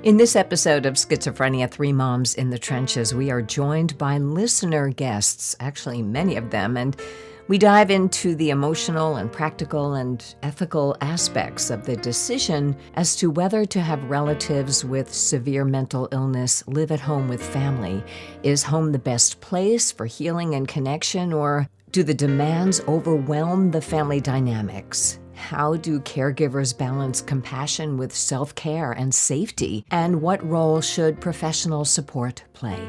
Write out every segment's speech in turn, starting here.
In this episode of Schizophrenia, Three Moms in the Trenches, we are joined by listener guests, actually many of them, and we dive into the emotional and practical and ethical aspects of the decision as to whether to have relatives with severe mental illness live at home with family. Is home the best place for healing and connection, or do the demands overwhelm the family dynamics? How do caregivers balance compassion with self-care and safety? And what role should professional support play?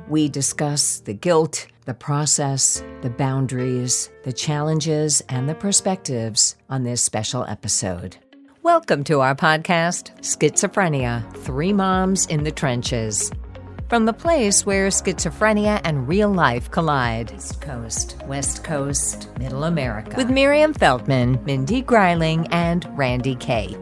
We discuss the guilt, the process, the boundaries, the challenges, and the perspectives on this special episode. Welcome to our podcast, Schizophrenia, Three Moms in the Trenches. From the place where schizophrenia and real life collide. East Coast, West Coast, Middle America. With Miriam Feldman, Mindy Greiling, and Randy Kay.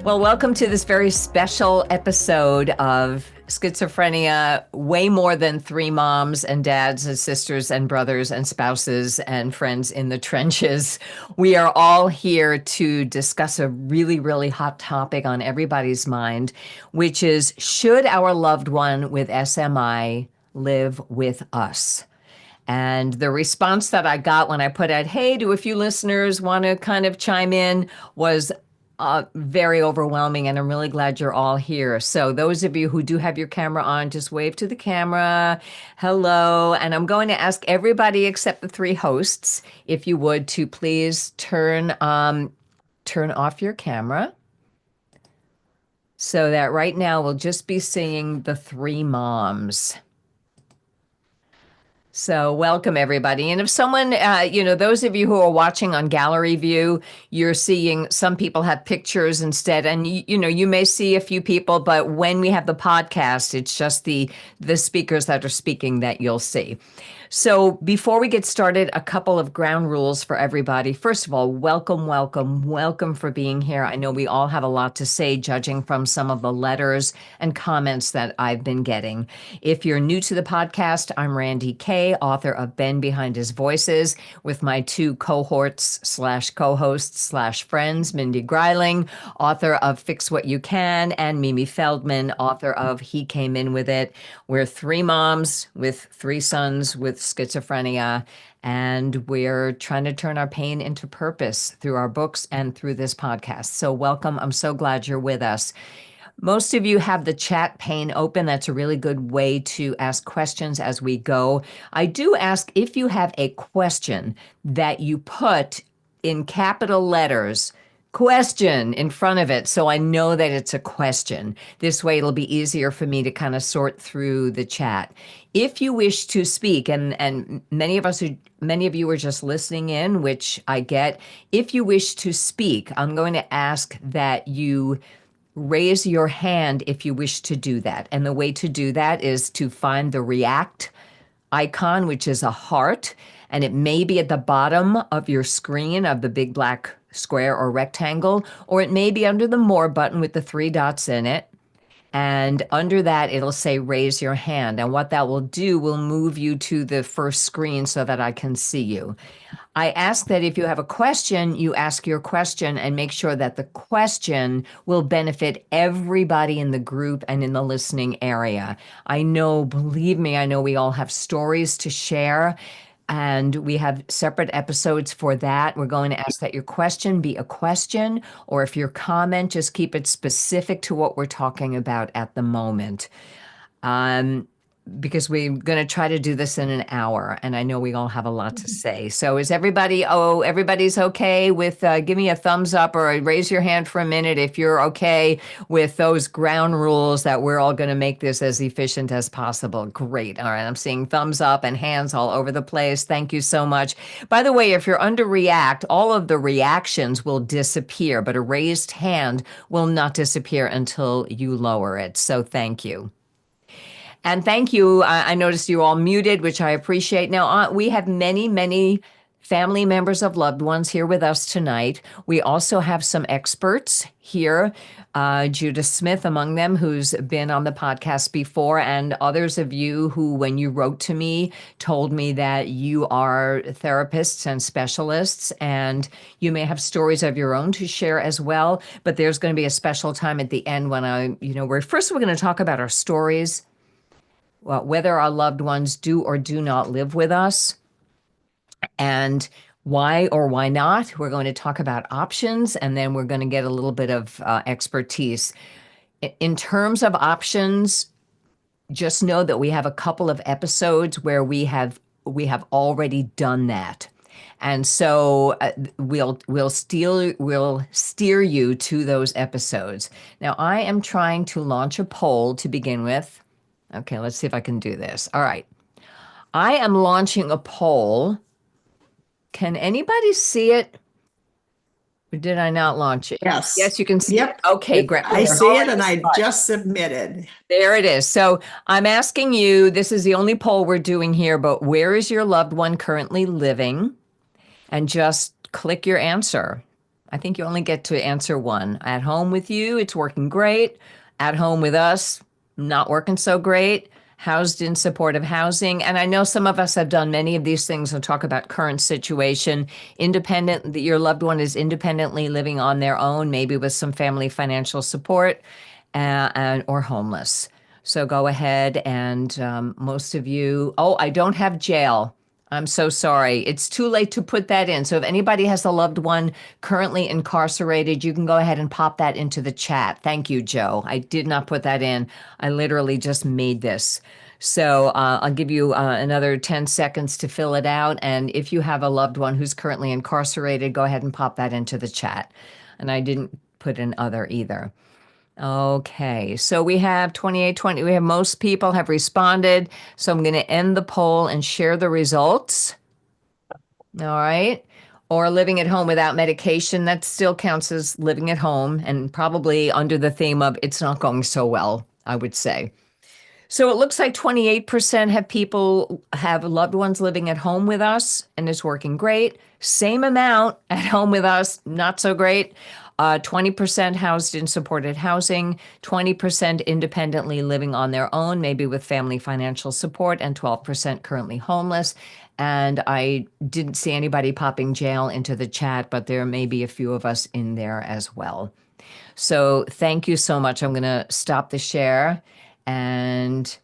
Well, welcome to this very special episode of Schizophrenia, way more than three moms and dads and sisters and brothers and spouses and friends in the trenches. We are all here to discuss a really, really hot topic on everybody's mind, which is, should our loved one with SMI live with us? And the response that I got when I put out, hey, do a few listeners want to kind of chime in, was very overwhelming, and I'm really glad you're all here. So those of you who do have your camera on, just wave to the camera. Hello. And I'm going to ask everybody except the three hosts, if you would, to please turn off your camera so that right now we'll just be seeing the three moms. So welcome, everybody. And if someone, those of you who are watching on gallery view, you're seeing some people have pictures instead. And, you may see a few people, but when we have the podcast, it's just the speakers that are speaking that you'll see. So before we get started, a couple of ground rules for everybody. First of all, welcome for being here. I know we all have a lot to say, judging from some of the letters and comments that I've been getting. If you're new to the podcast, I'm Randy Kay, author of Ben Behind His Voices, with my two cohorts/co-hosts/friends, Mindy Greiling, author of Fix What You Can, and Mimi Feldman, author of He Came In With It. We're three moms with three sons with schizophrenia, and we're trying to turn our pain into purpose through our books and through this podcast. So welcome. I'm so glad you're with us. Most of you have the chat pane open. That's a really good way to ask questions as we go. I do ask, if you have a question, that you put in capital letters question in front of it, so I know that it's a question. This way it'll be easier for me to kind of sort through the chat. If you wish to speak, and many of you are just listening in, which I get. If you wish to speak, I'm going to ask that you raise your hand if you wish to do that. And the way to do that is to find the react icon, which is a heart, and it may be at the bottom of your screen of the big black square or rectangle, or it may be under the more button with the three dots in it. And under that, it'll say raise your hand. And what that will do will move you to the first screen so that I can see you. I ask that if you have a question, you ask your question and make sure that the question will benefit everybody in the group and in the listening area. Believe me, I know we all have stories to share, and we have separate episodes for that. We're going to ask that your question be a question, or if your comment, just keep it specific to what we're talking about at the moment. Because we're going to try to do this in an hour, and I know we all have a lot to say. So is everybody's okay with, give me a thumbs up or raise your hand for a minute if you're okay with those ground rules that we're all going to make this as efficient as possible. Great. All right. I'm seeing thumbs up and hands all over the place. Thank you so much. By the way, if you're under react, all of the reactions will disappear, but a raised hand will not disappear until you lower it. So thank you. And thank you. I noticed you all muted, which I appreciate. Now, we have many family members of loved ones here with us tonight. We also have some experts here, Judith Smith among them, who's been on the podcast before, and others of you who, when you wrote to me, told me that you are therapists and specialists, and you may have stories of your own to share as well. But there's going to be a special time at the end when we're going to talk about our stories, well, whether our loved ones do or do not live with us, and why or why not. We're going to talk about options, and then we're going to get a little bit of expertise. In terms of options, just know that we have a couple of episodes where we have already done that. And so we'll steer you to those episodes. Now, I am trying to launch a poll to begin with. Okay, let's see if I can do this. All right. I am launching a poll. Can anybody see it? Or did I not launch it? Yes. Yes, you can see Yep. it. Okay, great. I see it, and I just submitted. There it is. So I'm asking you, this is the only poll we're doing here, but where is your loved one currently living? And just click your answer. I think you only get to answer one. At home with you, it's working great. At home with us, not working so great. Housed in supportive housing. And I know some of us have done many of these things. We'll talk about current situation. Independent, your loved one is independently living on their own, maybe with some family financial support, or homeless. So go ahead and most of you, I don't have jail. I'm so sorry. It's too late to put that in. So if anybody has a loved one currently incarcerated, you can go ahead and pop that into the chat. Thank you, Joe. I did not put that in. I literally just made this. So I'll give you another 10 seconds to fill it out. And if you have a loved one who's currently incarcerated, go ahead and pop that into the chat. And I didn't put in other either. Okay, so we have 2820. We have most people have responded. So I'm going to end the poll and share the results. All right. Or living at home without medication. That still counts as living at home, and probably under the theme of it's not going so well, I would say. So it looks like 28% have loved ones living at home with us, and it's working great. Same amount at home with us, not so great. 20% housed in supported housing, 20% independently living on their own, maybe with family financial support, and 12% currently homeless. And I didn't see anybody popping jail into the chat, but there may be a few of us in there as well. So thank you so much. I'm going to stop the share. And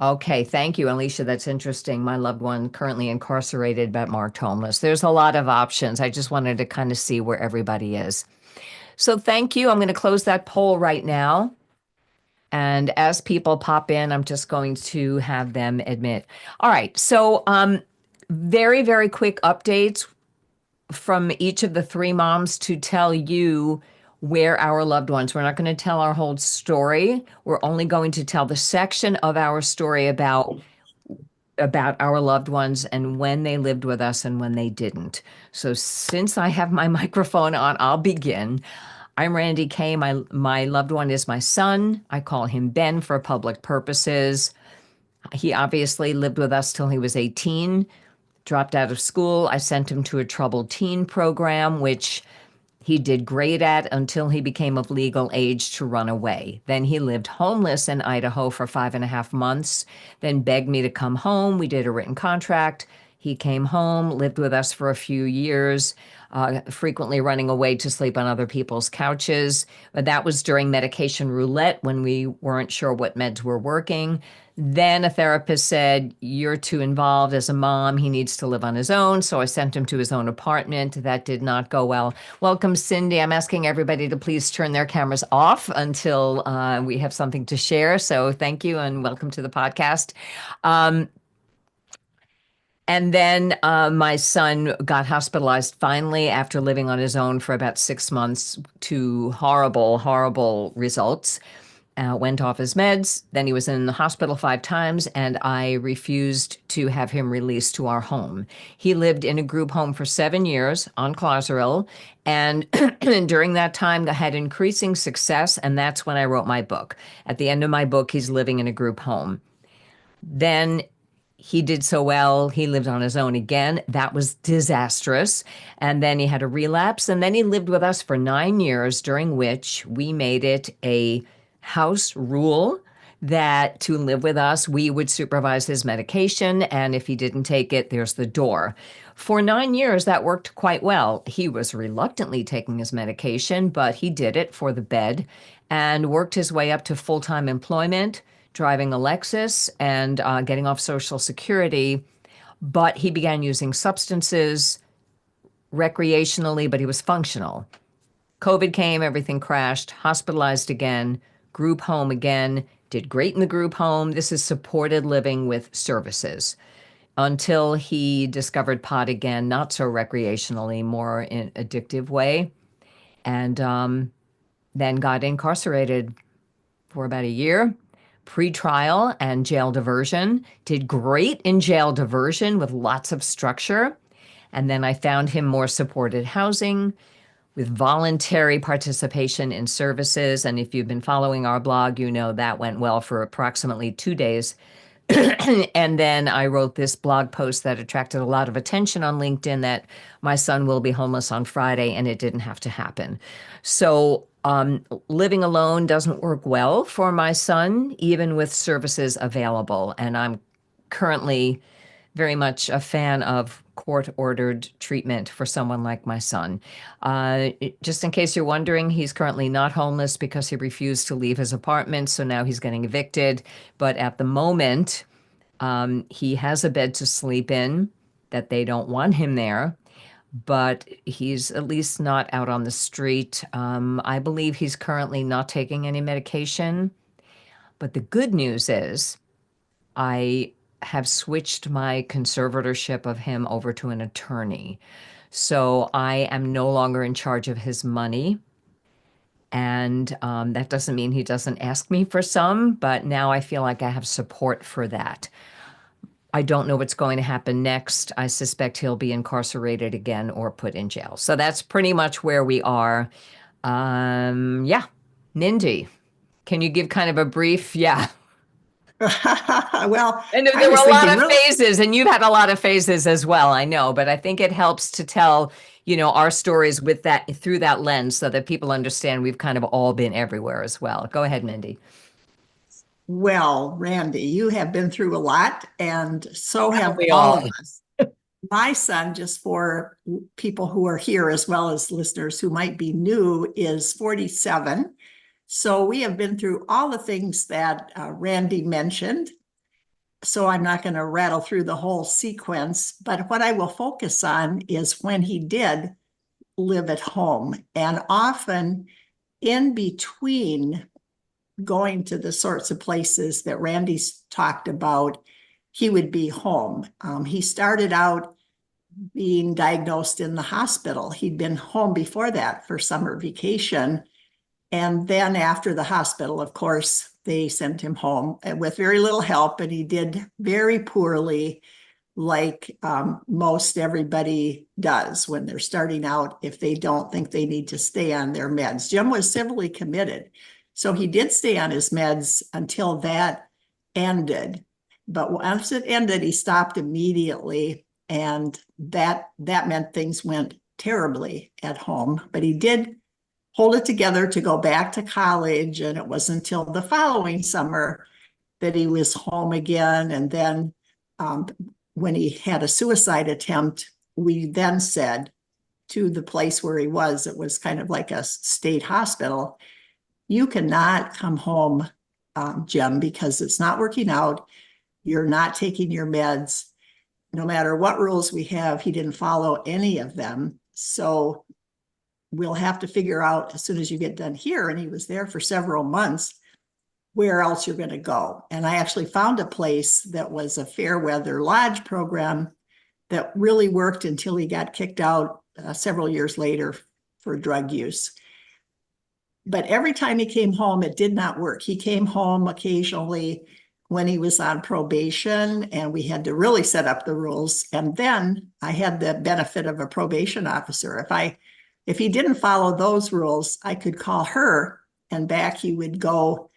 okay, thank you, Alicia. That's interesting. My loved one currently incarcerated but marked homeless. There's a lot of options. I just wanted to kind of see where everybody is. So thank you. I'm going to close that poll right now. And as people pop in, I'm just going to have them admit. All right. So very, very quick updates from each of the three moms to tell you where our loved ones. We're not going to tell our whole story. We're only going to tell the section of our story about our loved ones and when they lived with us and when they didn't. So since I have my microphone on, I'll begin. I'm Randy Kay. My loved one is my son. I call him Ben for public purposes. He obviously lived with us till he was 18, dropped out of school. I sent him to a troubled teen program, which he did great at until he became of legal age to run away. Then he lived homeless in Idaho for 5.5 months, then begged me to come home. We did a written contract. He came home, lived with us for a few years, frequently running away to sleep on other people's couches. But that was during medication roulette when we weren't sure what meds were working. Then a therapist said, you're too involved as a mom. He needs to live on his own. So I sent him to his own apartment. That did not go well. Welcome, Cindy. I'm asking everybody to please turn their cameras off until we have something to share. So thank you and welcome to the podcast. And then my son got hospitalized finally after living on his own for about 6 months to horrible, horrible results. Went off his meds. Then he was in the hospital 5 times, and I refused to have him released to our home. He lived in a group home for 7 years on Clozaril, and during that time, I had increasing success, and that's when I wrote my book. At the end of my book, he's living in a group home. Then he did so well, he lived on his own again. That was disastrous. And then he had a relapse. And then he lived with us for 9 years, during which we made it a house rule that to live with us, we would supervise his medication. And if he didn't take it, there's the door. For 9 years, that worked quite well. He was reluctantly taking his medication, but he did it for the bed and worked his way up to full-time employment, driving a Lexus and getting off Social Security. But he began using substances recreationally, but he was functional. COVID came, everything crashed, hospitalized again, group home again, did great in the group home. This is supported living with services until he discovered pot again, not so recreationally, more in addictive way, and then got incarcerated for about a year. Pre-trial and jail diversion. Did great in jail diversion with lots of structure. And then I found him more supported housing with voluntary participation in services. And if you've been following our blog, you know that went well for approximately 2 days. And then I wrote this blog post that attracted a lot of attention on LinkedIn, that my son will be homeless on Friday, and it didn't have to happen. So living alone doesn't work well for my son, even with services available. And I'm currently very much a fan of court-ordered treatment for someone like my son. Just in case you're wondering, he's currently not homeless because he refused to leave his apartment, so now he's getting evicted. But at the moment, he has a bed to sleep in, that they don't want him there, but he's at least not out on the street. I believe he's currently not taking any medication. But the good news is I have switched my conservatorship of him over to an attorney. So I am no longer in charge of his money. And that doesn't mean he doesn't ask me for some, but now I feel like I have support for that. I don't know what's going to happen next. I suspect he'll be incarcerated again or put in jail. So that's pretty much where we are. Yeah. Mindy, can you give kind of a brief? Yeah. Well, And I there were was a lot thinking, of really, phases, and you've had a lot of phases as well, I know, but I think it helps to tell, our stories with that, through that lens, so that people understand we've kind of all been everywhere as well. Go ahead, Mindy. well, Randy, you have been through a lot, and so Haven't have we all all? of us. My son, just for people who are here as well as listeners who might be new, is 47. So we have been through all the things that Randy mentioned. So I'm not going to rattle through the whole sequence, but what I will focus on is when he did live at home. And often in between going to the sorts of places that Randy's talked about, he would be home. He started out being diagnosed in the hospital. He'd been home before that for summer vacation. And then after the hospital, of course, they sent him home with very little help, and he did very poorly, like most everybody does when they're starting out, if they don't think they need to stay on their meds. Jim was civilly committed. So he did stay on his meds until that ended. But once it ended, he stopped immediately. And that meant things went terribly at home. But he did hold it together to go back to college. And it wasn't until the following summer that he was home again. And then when he had a suicide attempt, we then said to the place where he was, it was kind of like a state hospital, you cannot come home, Jim, because it's not working out. You're not taking your meds. No matter what rules we have, he didn't follow any of them. So we'll have to figure out as soon as you get done here, and he was there for several months, where else you're going to go. And I actually found a place that was a Fairweather Lodge program that really worked until he got kicked out several years later for drug use. But every time he came home, it did not work. He came home occasionally when he was on probation, and we had to really set up the rules. And then I had the benefit of a probation officer. If he didn't follow those rules, I could call her, and back he would go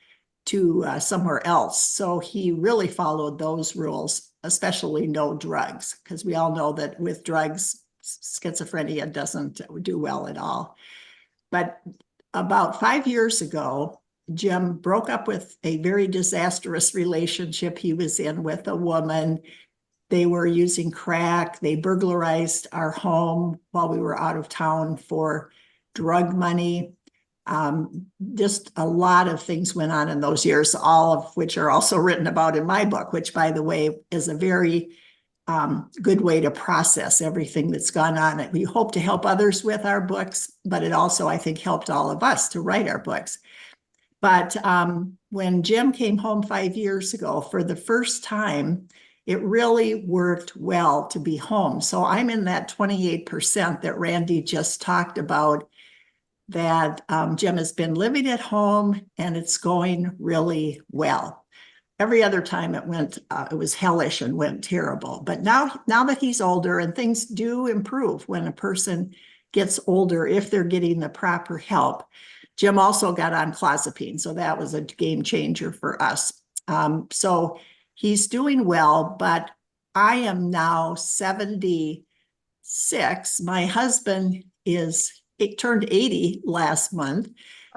to somewhere else. So he really followed those rules. especially no drugs, because we all know that with drugs, schizophrenia doesn't do well at all. But about 5 years ago, Jim broke up with a very disastrous relationship he was in with a woman. They were using crack. They burglarized our home while we were out of town for drug money. Just a lot of things went on in those years, all of which are also written about in my book, which, by the way, is a very good way to process everything that's gone on. We hope to help others with our books, but it also, I think, helped all of us to write our books. But when Jim came home 5 years ago, for the first time, it really worked well to be home. So I'm in that 28% that Randy just talked about, that Jim has been living at home and it's going really well. Every other time it was hellish and went terrible. But now that he's older, and things do improve when a person gets older, if they're getting the proper help. Jim also got on clozapine, so that was a game changer for us. So he's doing well, but I am now 76. My husband turned 80 last month.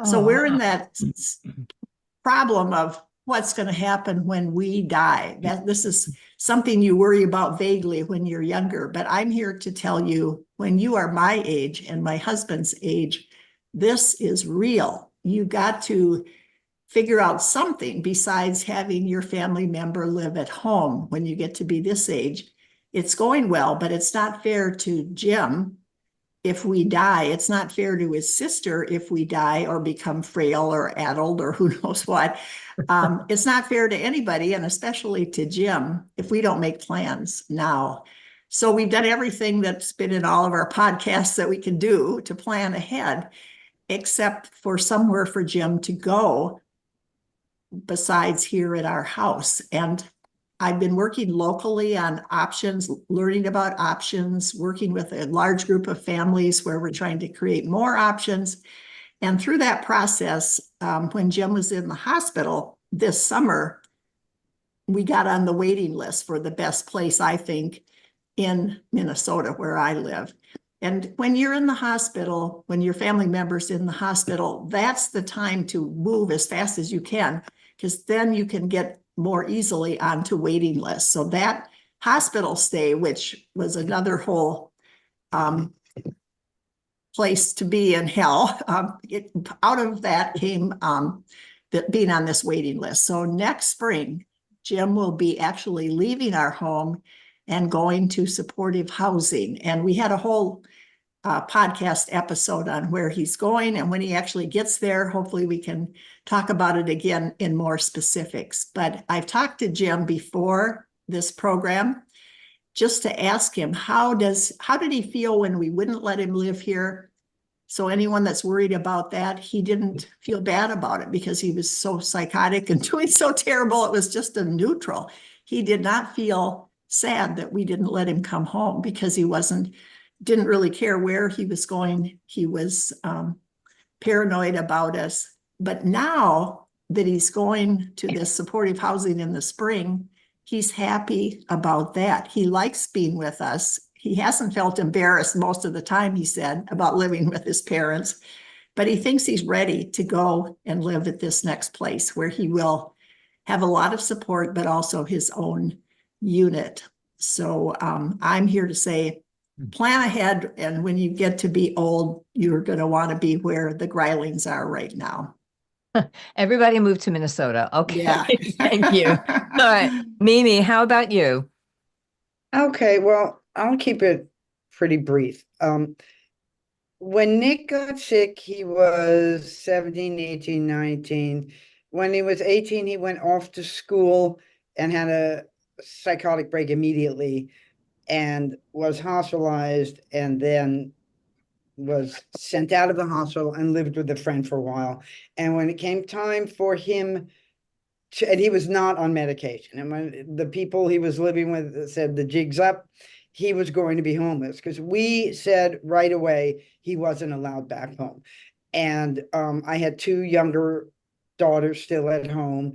So we're in that problem of what's going to happen when we die. This is something you worry about vaguely when you're younger, but I'm here to tell you, when you are my age and my husband's age, this is real. You got to figure out something besides having your family member live at home when you get to be this age. It's going well, but it's not fair to Jim if we die. It's not fair to his sister if we die or become frail or addled or who knows what. It's not fair to anybody, and especially to Jim, if we don't make plans now. So we've done everything that's been in all of our podcasts that we can do to plan ahead, except for somewhere for Jim to go besides here at our house. And I've been working locally on options, learning about options, working with a large group of families where we're trying to create more options. And through that process, when Jim was in the hospital this summer, we got on the waiting list for the best place, I think, in Minnesota, where I live. And when you're in the hospital, when your family member's in the hospital, that's the time to move as fast as you can, because then you can get more easily onto waiting lists. So that hospital stay, which was another whole place to be in hell, out of that came being on this waiting list. So next spring, Jim will be actually leaving our home and going to supportive housing. And we had a whole podcast episode on where he's going, and when he actually gets there, hopefully we can talk about it again in more specifics. But I've talked to Jim before this program just to ask him, how did he feel when we wouldn't let him live here? So anyone that's worried about that, he didn't feel bad about it because he was so psychotic and doing so terrible. It was just a neutral. He did not feel sad that we didn't let him come home, because he didn't really care where he was going. He was paranoid about us. But now that he's going to this supportive housing in the spring, he's happy about that. He likes being with us. He hasn't felt embarrassed most of the time, he said, about living with his parents, but he thinks he's ready to go and live at this next place where he will have a lot of support, but also his own unit. So I'm here to say, plan ahead, and when you get to be old, you're going to want to be where the Greilings are right now. Everybody moved to Minnesota. Okay. Yeah. Thank you. All right. Mimi, how about you? Okay, well, I'll keep it pretty brief. When Nick got sick, he was 17, 18, 19. When he was 18, he went off to school and had a psychotic break immediately and was hospitalized, and then was sent out of the hospital and lived with a friend for a while. And when it came time for him and he was not on medication, and when the people he was living with said the jig's up, he was going to be homeless, because we said right away he wasn't allowed back home. And I had two younger daughters still at home,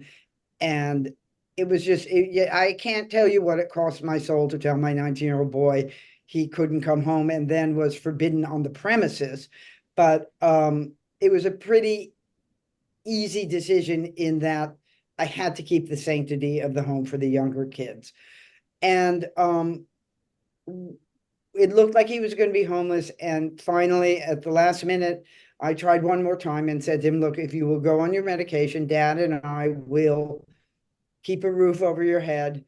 and it was just, I can't tell you what it cost my soul to tell my 19-year-old boy he couldn't come home and then was forbidden on the premises. But it was a pretty easy decision in that I had to keep the sanctity of the home for the younger kids. And it looked like he was going to be homeless. And finally, at the last minute, I tried one more time and said to him, look, if you will go on your medication, Dad and I will keep a roof over your head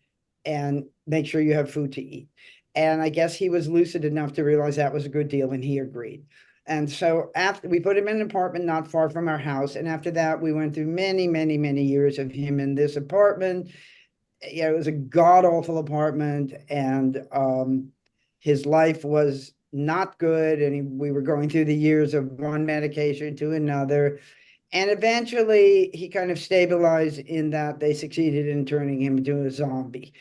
and make sure you have food to eat. And I guess he was lucid enough to realize that was a good deal, and he agreed. And so after we put him in an apartment not far from our house, and after that, we went through many, many, many years of him in this apartment. It was a god awful apartment, and his life was not good. And we were going through the years of one medication to another. And eventually he kind of stabilized in that they succeeded in turning him into a zombie.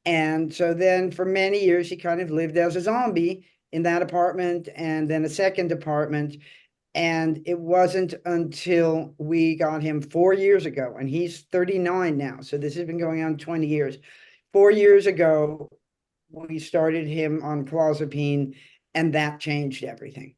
And so then for many years, he kind of lived as a zombie in that apartment and then a second apartment. And it wasn't until we got him 4 years ago, and he's 39 now. So this has been going on 20 years. 4 years ago, we started him on clozapine, and that changed everything.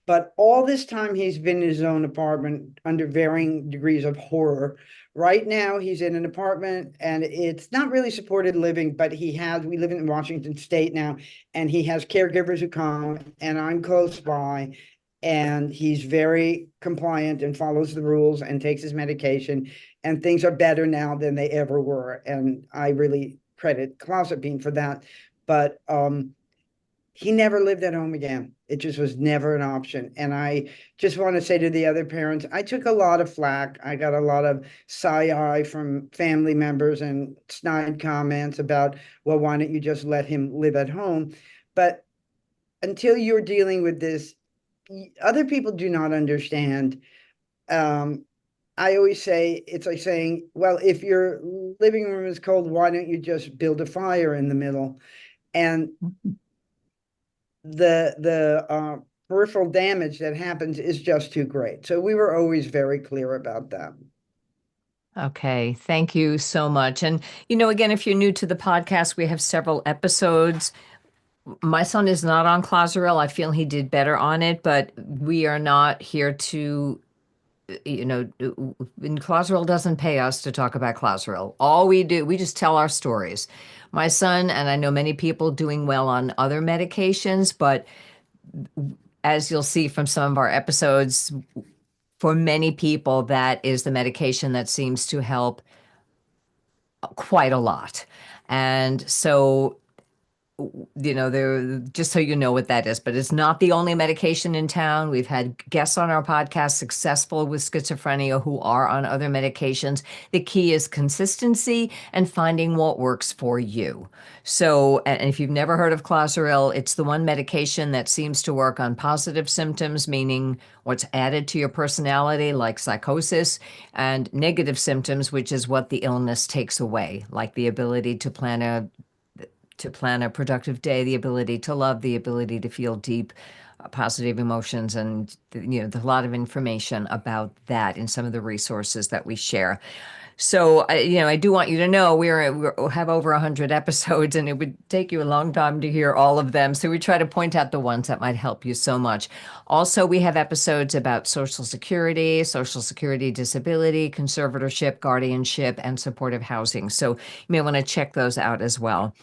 But all this time, he's been in his own apartment under varying degrees of horror. Right now, he's in an apartment, and it's not really supported living, but we live in Washington State now, and he has caregivers who come, and I'm close by, and he's very compliant and follows the rules and takes his medication, and things are better now than they ever were. And I really credit clozapine for that. But he never lived at home again. It just was never an option. And I just want to say to the other parents, I took a lot of flack. I got a lot of side-eye from family members and snide comments about, well, why don't you just let him live at home? But until you're dealing with this, other people do not understand. I always say, it's like saying, well, if your living room is cold, why don't you just build a fire in the middle? And the peripheral damage that happens is just too great. So we were always very clear about that. Okay, thank you so much. And, again, if you're new to the podcast, we have several episodes. My son is not on Clozaril. I feel he did better on it, but we are not here to, Clozaril doesn't pay us to talk about Clozaril. All we do, we just tell our stories. My son, and I know many people doing well on other medications, but as you'll see from some of our episodes, for many people, that is the medication that seems to help quite a lot. And so, just so you know what that is, but it's not the only medication in town. We've had guests on our podcast successful with schizophrenia who are on other medications. The key is consistency and finding what works for you. So, and if you've never heard of Clozaril, it's the one medication that seems to work on positive symptoms, meaning what's added to your personality, like psychosis, and negative symptoms, which is what the illness takes away, like the ability to plan a productive day, the ability to love, the ability to feel deep, positive emotions. And, there's a lot of information about that in some of the resources that we share. So, I do want you to know we have over 100 episodes, and it would take you a long time to hear all of them. So we try to point out the ones that might help you so much. Also, we have episodes about Social Security disability, conservatorship, guardianship, and supportive housing. So you may want to check those out as well.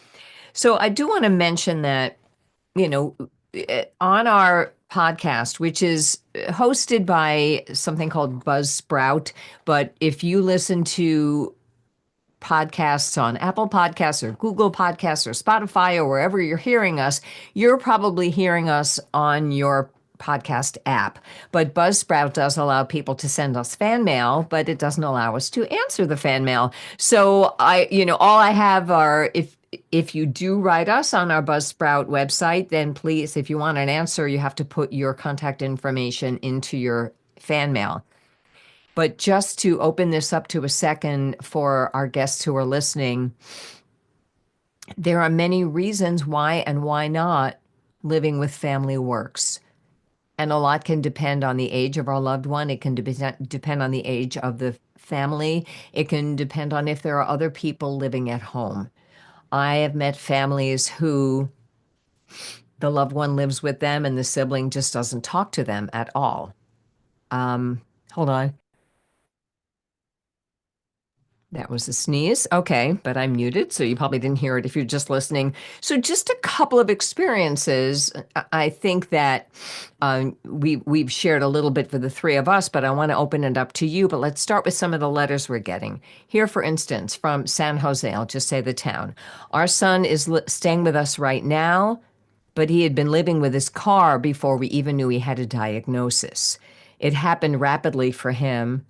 So I do want to mention that, on our podcast, which is hosted by something called Buzzsprout, but if you listen to podcasts on Apple Podcasts or Google Podcasts or Spotify or wherever you're hearing us, you're probably hearing us on your podcast app. But Buzzsprout does allow people to send us fan mail, but it doesn't allow us to answer the fan mail. So all I have are, if you do write us on our Buzzsprout website, then please, if you want an answer, you have to put your contact information into your fan mail. But just to open this up to a second for our guests who are listening, there are many reasons why and why not living with family works. And a lot can depend on the age of our loved one. It can depend on the age of the family. It can depend on if there are other people living at home. I have met families who the loved one lives with them and the sibling just doesn't talk to them at all. Hold on. That was a sneeze. Okay, but I'm muted, so you probably didn't hear it if you're just listening. So, just a couple of experiences. I think that we've shared a little bit for the three of us, but I want to open it up to you. But let's start with some of the letters we're getting. Here, for instance, from San Jose, I'll just say the town. Our son is staying with us right now, but he had been living with his car before we even knew he had a diagnosis. It happened rapidly for him,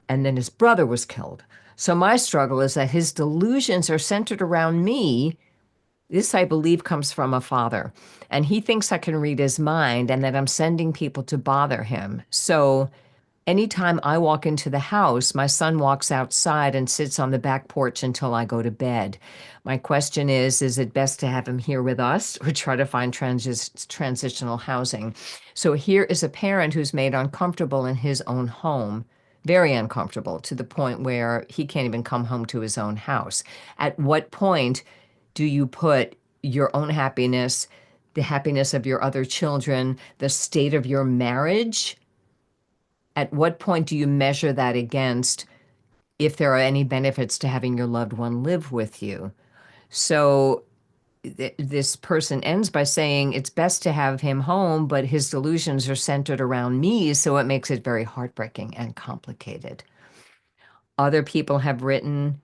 and then his brother was killed. So my struggle is that his delusions are centered around me. This, I believe, comes from a father. And he thinks I can read his mind and that I'm sending people to bother him. So anytime I walk into the house, my son walks outside and sits on the back porch until I go to bed. My question is it best to have him here with us or try to find transitional housing? So here is a parent who's made uncomfortable in his own home, very uncomfortable to the point where he can't even come home to his own house. At what point do you put your own happiness, the happiness of your other children, the state of your marriage? At what point do you measure that against if there are any benefits to having your loved one live with you? So this person ends by saying it's best to have him home, but his delusions are centered around me, so it makes it very heartbreaking and complicated. Other people have written,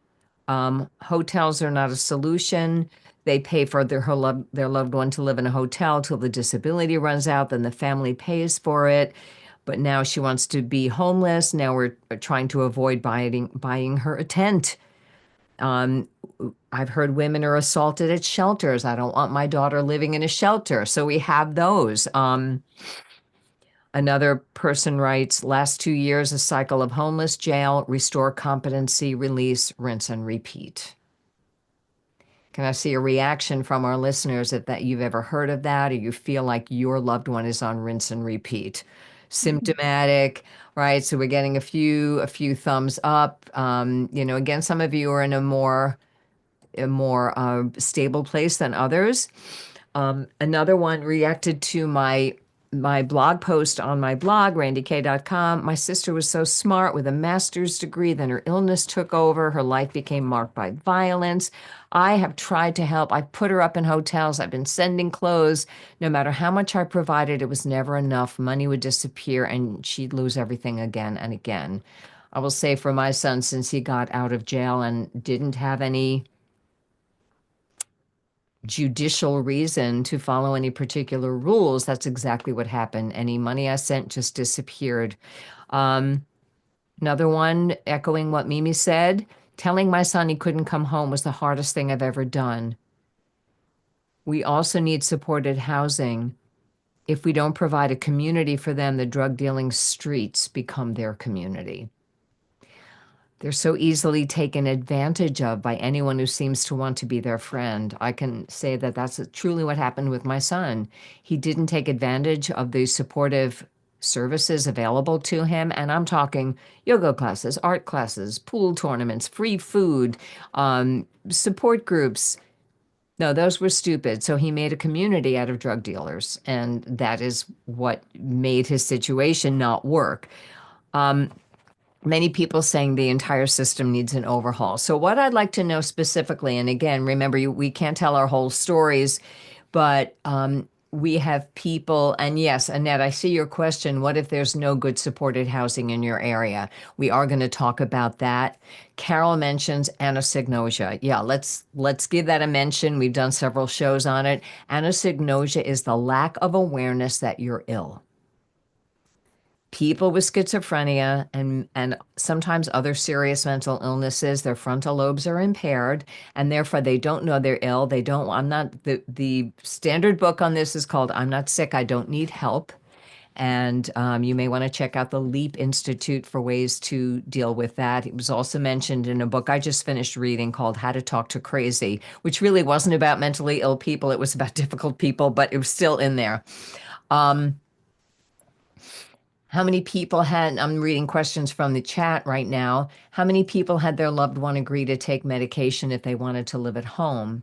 hotels are not a solution. They pay for their loved one to live in a hotel till the disability runs out, then the family pays for it. But now she wants to be homeless. Now we're trying to avoid buying her a tent. I've heard women are assaulted at shelters. I don't want my daughter living in a shelter. So we have those. Another person writes, last 2 years, a cycle of homeless, jail, restore competency, release, rinse, and repeat. Can I see a reaction from our listeners if that you've ever heard of that, or you feel like your loved one is on rinse and repeat? Symptomatic, right? So we're getting a few thumbs up. Again, some of you are in a more stable place than others. Another one reacted to my blog post on my blog, randyk.com. My sister was so smart with a master's degree, then her illness took over. Her life became marked by violence. I have tried to help. I put her up in hotels. I've been sending clothes. No matter how much I provided, it was never enough. Money would disappear and she'd lose everything again and again. I will say for my son, since he got out of jail and didn't have any judicial reason to follow any particular rules, that's exactly what happened. Any money I sent just disappeared. Another one, echoing what Mimi said, telling my son he couldn't come home was the hardest thing I've ever done. We also need supported housing. If we don't provide a community for them, the drug dealing streets become their community. They're so easily taken advantage of by anyone who seems to want to be their friend. I can say that that's truly what happened with my son. He didn't take advantage of the supportive services available to him. And I'm talking yoga classes, art classes, pool tournaments, free food, support groups. No, those were stupid. So he made a community out of drug dealers. And that is what made his situation not work. Many people saying the entire system needs an overhaul. So what I'd like to know specifically, and again, remember, we can't tell our whole stories, but we have people, and yes, Annette, I see your question. What if there's no good supported housing in your area? We are going to talk about that. Carol mentions anosognosia. Yeah, let's give that a mention. We've done several shows on it. Anosognosia is the lack of awareness that you're ill. People with schizophrenia and sometimes other serious mental illnesses, their frontal lobes are impaired, and therefore they don't know they're ill. The standard book on this is called I'm Not Sick, I Don't Need Help. And you may want to check out the LEAP Institute for ways to deal with that. It was also mentioned in a book I just finished reading called How to Talk to Crazy, which really wasn't about mentally ill people. It was about difficult people, but it was still in there. How many people had, I'm reading questions from the chat right now. How many people had their loved one agree to take medication if they wanted to live at home?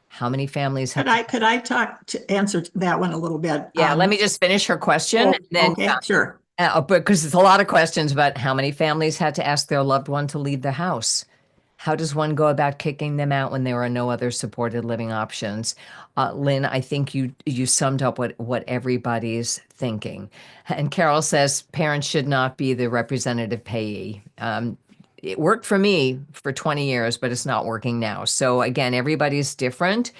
How many families Could had to, I talk to answer that one a little bit? yeah, let me just finish her question. And then, Okay, sure. because it's a lot of questions about how many families had to ask their loved one to leave the house. How does one go about kicking them out when there are no other supported living options? Lynn, I think you summed up what everybody's thinking. And Carol says parents should not be the representative payee. It worked for me for 20 years, but it's not working now. So again, everybody's different.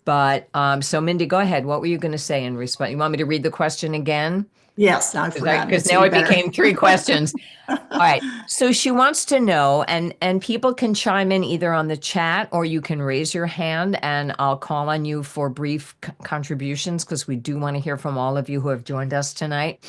But so Mindy, go ahead. What were you going to say in response? You want me to read the question again? Yes, I forgot Because it, so now you it better. became three questions. All right. So she wants to know, and people can chime in either on the chat or you can raise your hand, and I'll call on you for brief contributions because we do want to hear from all of you who have joined us tonight.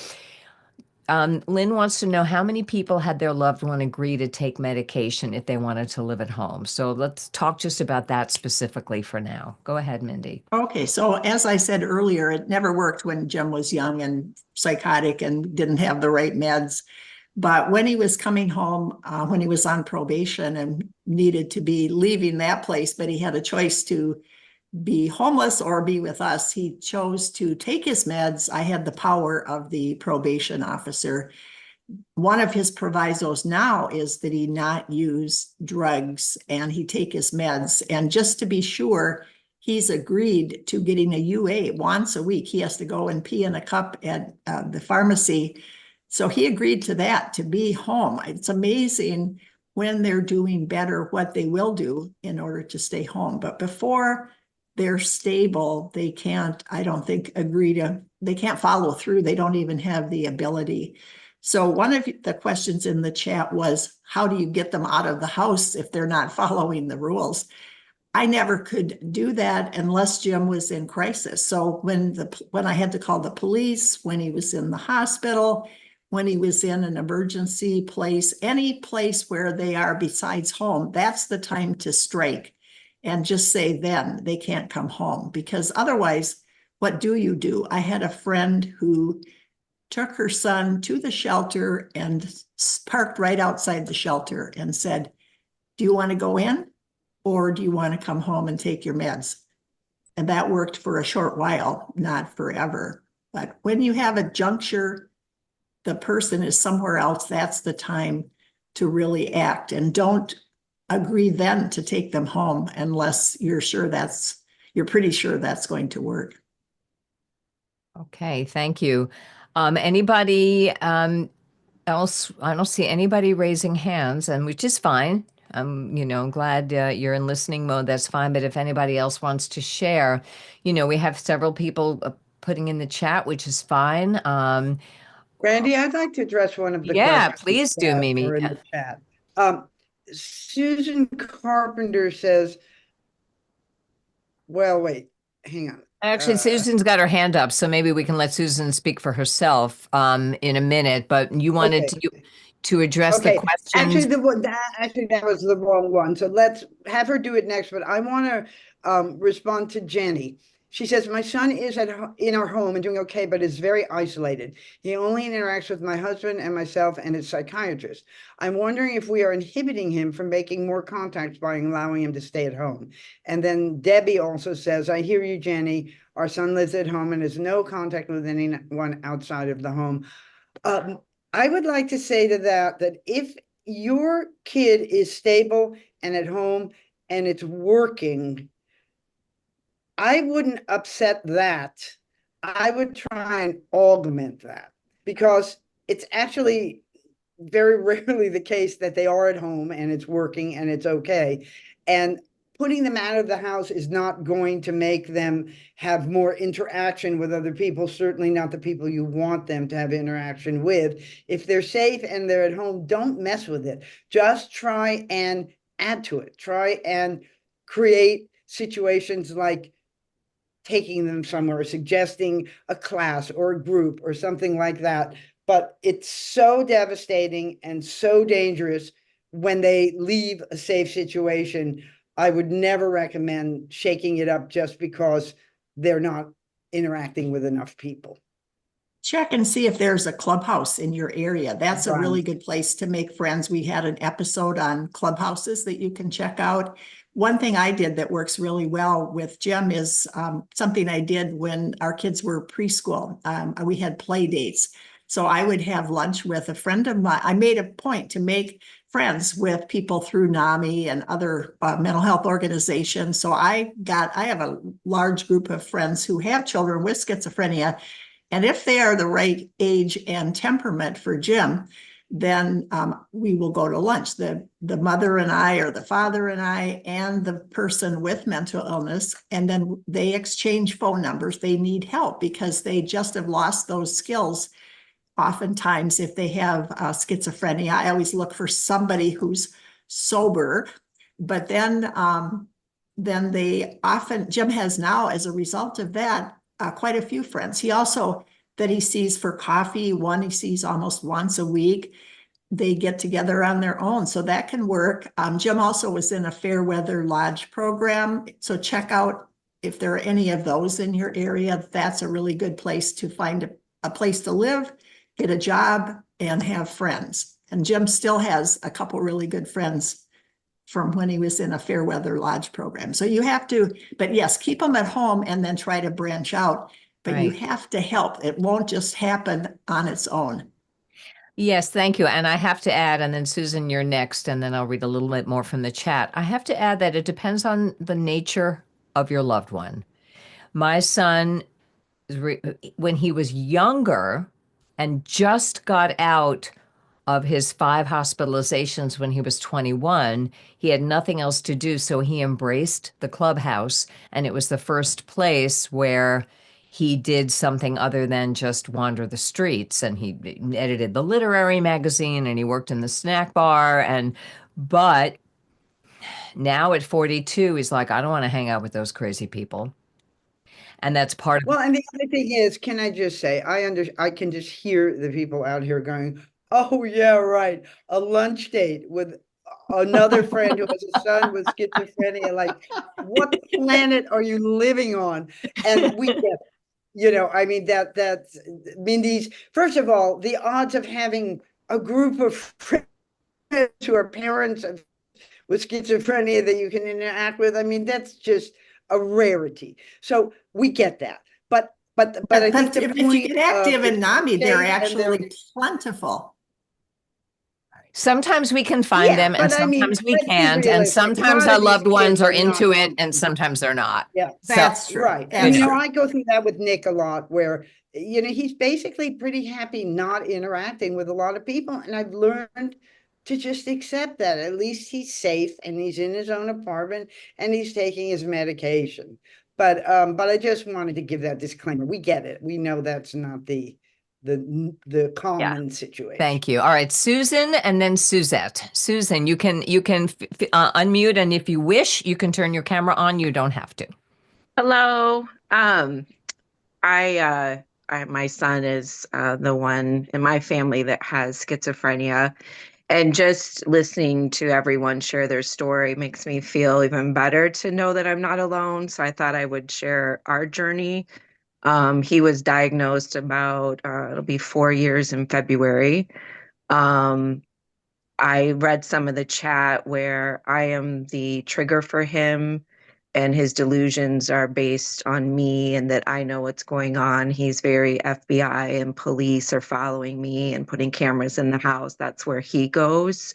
Lynn wants to know how many people had their loved one agree to take medication if they wanted to live at home. So let's talk just about that specifically for now. Go ahead, Mindy. Okay, so as I said earlier, it never worked when Jim was young and psychotic and didn't have the right meds. But when he was coming home, when he was on probation and needed to be leaving that place, but he had a choice to be homeless or be with us, he chose to take his meds. I had the power of the probation officer. One of his provisos now is that he not use drugs and he take his meds. And just to be sure, he's agreed to getting a UA once a week. He has to go and pee in a cup at the pharmacy. So he agreed to that, to be home. It's amazing when they're doing better what they will do in order to stay home. But before they're stable, they can't, I don't think, they can't follow through. They don't even have the ability. So one of the questions in the chat was, how do you get them out of the house if they're not following the rules? I never could do that unless Jim was in crisis. So when I had to call the police, when he was in the hospital, when he was in an emergency place, any place where they are besides home, that's the time to strike and just say then they can't come home, because otherwise, what do you do? I had a friend who took her son to the shelter and parked right outside the shelter and said, do you want to go in or do you want to come home and take your meds? And that worked for a short while, not forever. But when you have a juncture, the person is somewhere else, that's the time to really act, and don't agree then to take them home unless you're pretty sure that's going to work. Okay, thank you. Anybody else? I don't see anybody raising hands, and which is fine. I'm glad you're in listening mode. That's fine. But if anybody else wants to share, we have several people putting in the chat, which is fine. Randy, I'd like to address one of the Yeah, questions please do, that Mimi. are in the chat. Susan Carpenter says, well, wait, hang on. Actually, Susan's got her hand up, so maybe we can let Susan speak for herself in a minute. But you wanted Okay. to address the Okay, questions. actually that was the wrong one. So let's have her do it next. But I want to respond to Jenny. She says, my son is in our home and doing okay, but is very isolated. He only interacts with my husband and myself and his psychiatrist. I'm wondering if we are inhibiting him from making more contacts by allowing him to stay at home. And then Debbie also says, I hear you, Jenny. Our son lives at home and has no contact with anyone outside of the home. I would like to say to that if your kid is stable and at home and it's working, I wouldn't upset that. I would try and augment that, because it's actually very rarely the case that they are at home and it's working and it's okay. And putting them out of the house is not going to make them have more interaction with other people, certainly not the people you want them to have interaction with. If they're safe and they're at home, don't mess with it. Just try and add to it. Try and create situations like taking them somewhere, suggesting a class or a group or something like that. But it's so devastating and so dangerous when they leave a safe situation. I would never recommend shaking it up just because they're not interacting with enough people. Check and see if there's a clubhouse in your area. That's a really Right. good place to make friends. We had an episode on clubhouses that you can check out. One thing I did that works really well with Jim is something I did when our kids were preschool. We had play dates. So I would have lunch with a friend of mine. I made a point to make friends with people through NAMI and other mental health organizations. So I have a large group of friends who have children with schizophrenia. And if they are the right age and temperament for Jim, then we will go to lunch. The mother and I, or the father and I, and the person with mental illness, and then they exchange phone numbers. They need help because they just have lost those skills. Oftentimes, if they have schizophrenia, I always look for somebody who's sober, but then they often, Jim has now, as a result of that, quite a few friends. He also, that he sees for coffee, one he sees almost once a week. They get together on their own, so that can work. Jim also was in a Fairweather Lodge program, so check out if there are any of those in your area. That's a really good place to find a place to live, get a job, and have friends. And Jim still has a couple really good friends from when he was in a Fairweather Lodge program. So you have to, but yes, keep them at home and then try to branch out. But you Right. have to help. It won't just happen on its own. Yes, thank you. And I have to add, and then Susan, you're next, and then I'll read a little bit more from the chat. I have to add that it depends on the nature of your loved one. My son, when he was younger and just got out of his 5 hospitalizations when he was 21, he had nothing else to do. So he embraced the clubhouse. And it was the first place where he did something other than just wander the streets. And he edited the literary magazine and he worked in the snack bar. But now at 42, he's like, I don't want to hang out with those crazy people. And that's part of Well, and the other thing is, can I just say, I can just hear the people out here going, "Oh yeah, right, a lunch date with another friend who has a son with schizophrenia." Like, what planet are you living on? And we get, I mean that's, I mean, these. First of all, the odds of having a group of friends who are parents of with schizophrenia that you can interact with, I mean, that's just a rarity. So we get that. But I think the if you point get active in NAMI, they're and they're, actually plentiful. sometimes we can find yeah, them and but I mean, sometimes we let's be can't. And realistic. A sometimes lot our of these loved ones kids are are not into it and functioning. sometimes they're not. Yeah, So, That's true. right. That's And true. I go through that with Nick a lot, where he's basically pretty happy not interacting with a lot of people, and I've learned to just accept that. At least he's safe and he's in his own apartment and he's taking his medication. But I just wanted to give that disclaimer. We get it. We know that's not the yeah. common situation. Thank you. All right, Susan and then Suzette. Susan, you can unmute, and if you wish, you can turn your camera on. You don't have to. Hello. My son is the one in my family that has schizophrenia, and just listening to everyone share their story makes me feel even better to know that I'm not alone. So I thought I would share our journey. He was diagnosed about it'll be 4 years in February. Um, I read some of the chat where I am the trigger for him and his delusions are based on me and that I know what's going on. He's very FBI and police are following me and putting cameras in the house. That's where he goes.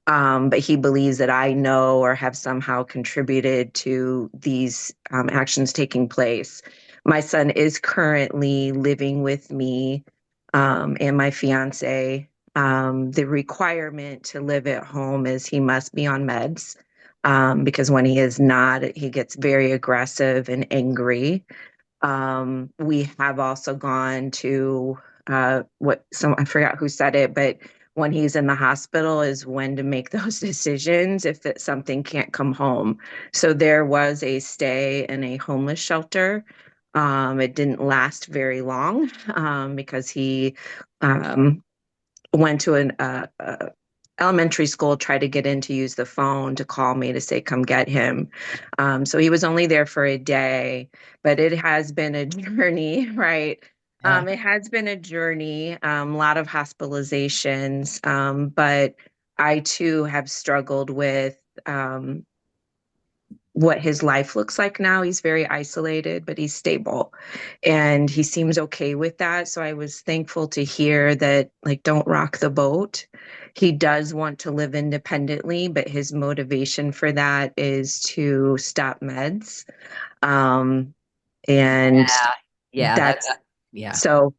But he believes that I know or have somehow contributed to these actions taking place. My son is currently living with me and my fiance. The requirement to live at home is he must be on meds because when he is not, he gets very aggressive and angry. We have also gone to I forgot who said it, but when he's in the hospital is when to make those decisions if something can't come home. So there was a stay in a homeless shelter. It didn't last very long because he went to an elementary school, tried to get in to use the phone to call me to say, come get him. So he was only there for a day, but it has been a journey, right? It has been a journey, a lot of hospitalizations, but I too have struggled with what his life looks like now. He's very isolated, but he's stable and he seems okay with that. So I was thankful to hear that, like, don't rock the boat. He does want to live independently, but his motivation for that is to stop meds. And Yeah, that's yeah. so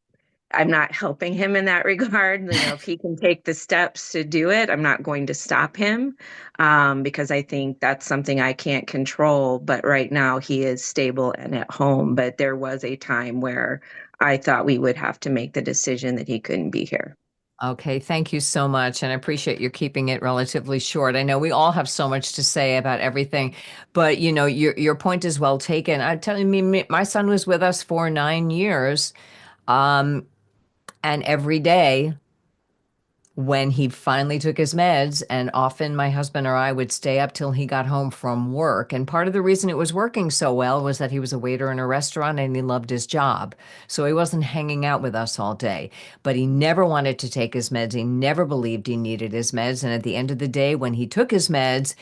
I'm not helping him in that regard. You know, if he can take the steps to do it, I'm not going to stop him, because I think that's something I can't control. But right now, he is stable and at home. But there was a time where I thought we would have to make the decision that he couldn't be here. Okay, thank you so much. And I appreciate you keeping it relatively short. I know we all have so much to say about everything, but you know, your point is well taken. I tell you, my son was with us for 9 years. And every day when he finally took his meds, and often my husband or I would stay up till he got home from work. And part of the reason it was working so well was that he was a waiter in a restaurant and he loved his job. So he wasn't hanging out with us all day, but he never wanted to take his meds. He never believed he needed his meds. And at the end of the day, when he took his meds,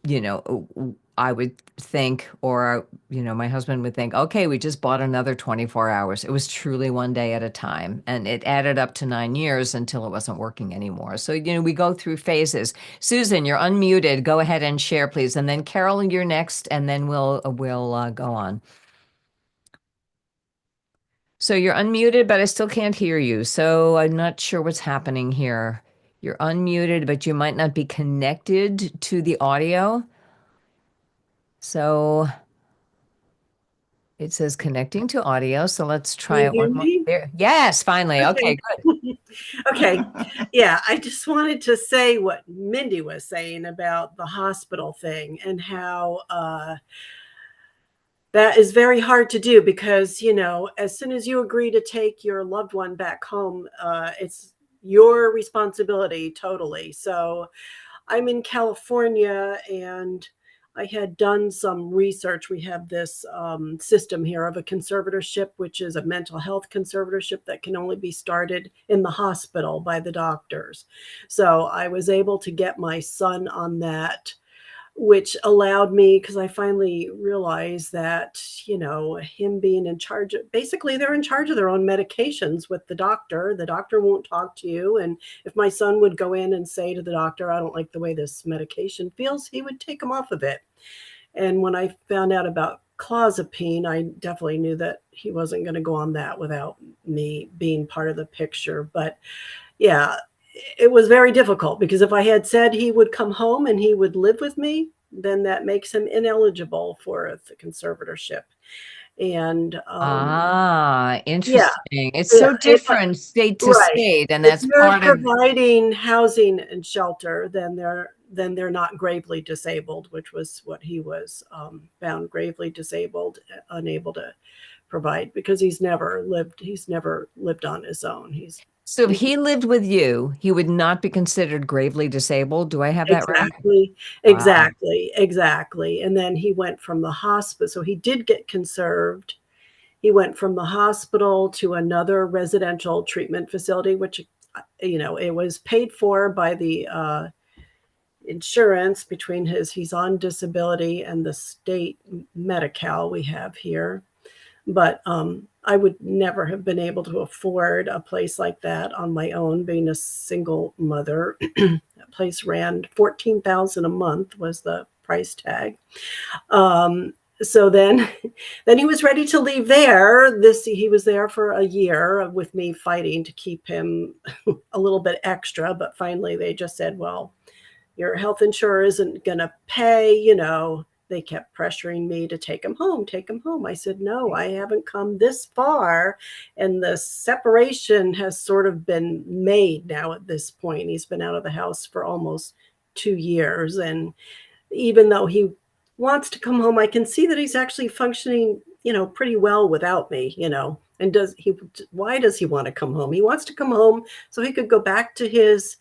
you know, I would think, or, you know, my husband would think, okay, we just bought another 24 hours. It was truly one day at a time. And it added up to 9 years until it wasn't working anymore. So, you know, we go through phases. Susan, you're unmuted. Go ahead and share, please. And then Carol, you're next, and then we'll go on. So you're unmuted, but I still can't hear you. So I'm not sure what's happening here. You're unmuted, but you might not be connected to the audio. So it says connecting to audio. So let's try it one more. There. Yes, finally. Okay, good. Okay. Yeah, I just wanted to say what Mindy was saying about the hospital thing and how that is very hard to do because, you know, as soon as you agree to take your loved one back home, it's your responsibility totally. So I'm in California and I had done some research. We have this system here of a conservatorship, which is a mental health conservatorship that can only be started in the hospital by the doctors. So I was able to get my son on that, which allowed me, because I finally realized that, you know, him being in charge, basically they're in charge of their own medications with the doctor. The doctor won't talk to you. And if my son would go in and say to the doctor, I don't like the way this medication feels, he would take him off of it. And when I found out about clozapine, I definitely knew that he wasn't going to go on that without me being part of the picture. But yeah, it was very difficult because if I had said he would come home and he would live with me, then that makes him ineligible for the conservatorship. And yeah, Interesting. It's yeah, so different state to right. state, and If that's you're part of. providing housing and shelter, then they're not gravely disabled, which was what he was found gravely disabled, unable to provide because he's never lived on his own. So if he lived with you, he would not be considered gravely disabled. Do I have that right? Exactly, Wow. exactly. And then he went from the hospital. So he did get conserved. He went from the hospital to another residential treatment facility, which, you know, it was paid for by the insurance between he's on disability and the state Medi-Cal we have here. But I would never have been able to afford a place like that on my own, being a single mother. That place ran $14,000 a month was the price tag. So then he was ready to leave there. He was there for a year with me fighting to keep him a little bit extra, but finally they just said, well, your health insurer isn't going to pay, you know. They kept pressuring me to take him home, take him home. I said, no, I haven't come this far. And the separation has sort of been made now at this point. He's been out of the house for almost 2 years. And even though he wants to come home, I can see that he's actually functioning, you know, pretty well without me, you know. And why does he want to come home? He wants to come home so he could go back to his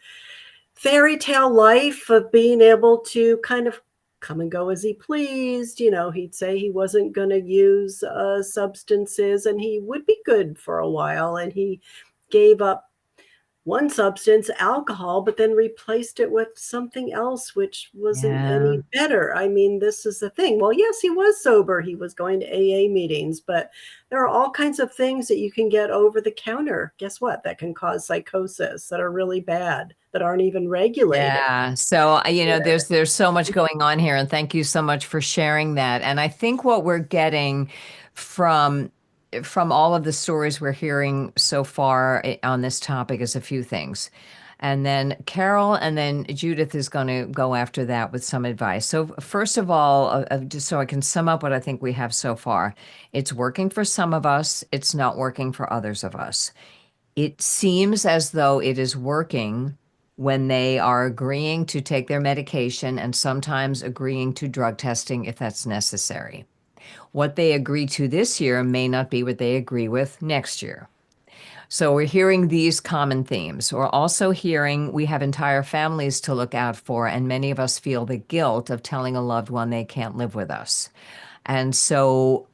fairy tale life of being able to kind of come and go as he pleased. You know, he'd say he wasn't going to use substances, and he would be good for a while. And he gave up one substance, alcohol, but then replaced it with something else, which wasn't Yeah. any better. I mean, this is the thing. Well, yes, he was sober. He was going to AA meetings, but there are all kinds of things that you can get over the counter. Guess what? That can cause psychosis that are really bad, that aren't even regulated. Yeah. So, there's so much going on here, and thank you so much for sharing that. And I think what we're getting from all of the stories we're hearing so far on this topic is a few things. And then Carol and then Judith is going to go after that with some advice. So, first of all, just so I can sum up what I think we have so far, it's working for some of us, it's not working for others of us. It seems as though it is working when they are agreeing to take their medication and sometimes agreeing to drug testing if that's necessary. What they agree to this year may not be what they agree with next year. So we're hearing these common themes. We're also hearing we have entire families to look out for, and many of us feel the guilt of telling a loved one they can't live with us. And so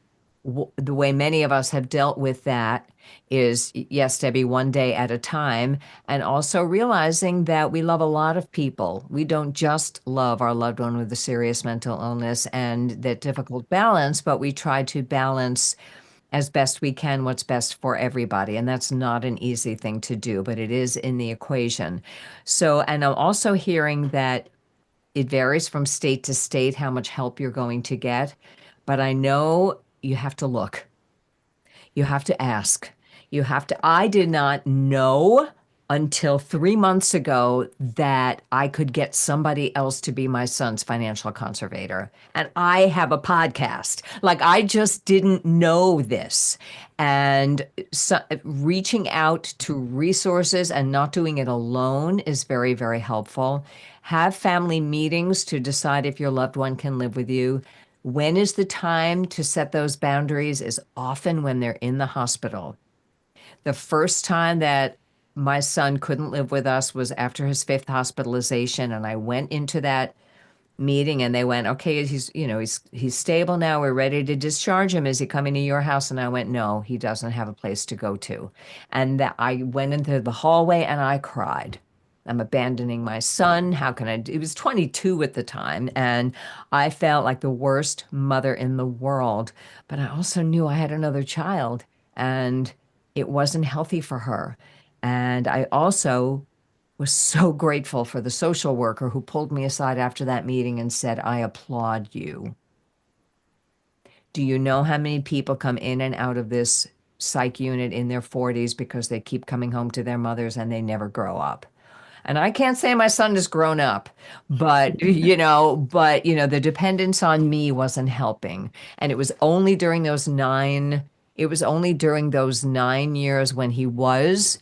the way many of us have dealt with that is, yes, Debbie, one day at a time, and also realizing that we love a lot of people. We don't just love our loved one with a serious mental illness and that difficult balance, but we try to balance as best we can what's best for everybody. And that's not an easy thing to do, but it is in the equation. So, and I'm also hearing that it varies from state to state how much help you're going to get. But I know you have to look. You have to ask. You have to. I did not know until 3 months ago that I could get somebody else to be my son's financial conservator. And I have a podcast. Like, I just didn't know this. And so, reaching out to resources and not doing it alone is very, very helpful. Have family meetings to decide if your loved one can live with you. When is the time to set those boundaries is often when they're in the hospital. The first time that my son couldn't live with us was after his fifth hospitalization. And I went into that meeting and they went, okay, he's stable now. We're ready to discharge him. Is he coming to your house? And I went, no, he doesn't have a place to go to. And that I went into the hallway and I cried. I'm abandoning my son. How can I do? He was 22 at the time. And I felt like the worst mother in the world. But I also knew I had another child and it wasn't healthy for her. And I also was so grateful for the social worker who pulled me aside after that meeting and said, I applaud you. Do you know how many people come in and out of this psych unit in their 40s because they keep coming home to their mothers and they never grow up? And I can't say my son is grown up, but the dependence on me wasn't helping. And it was only during those 9 years when he was,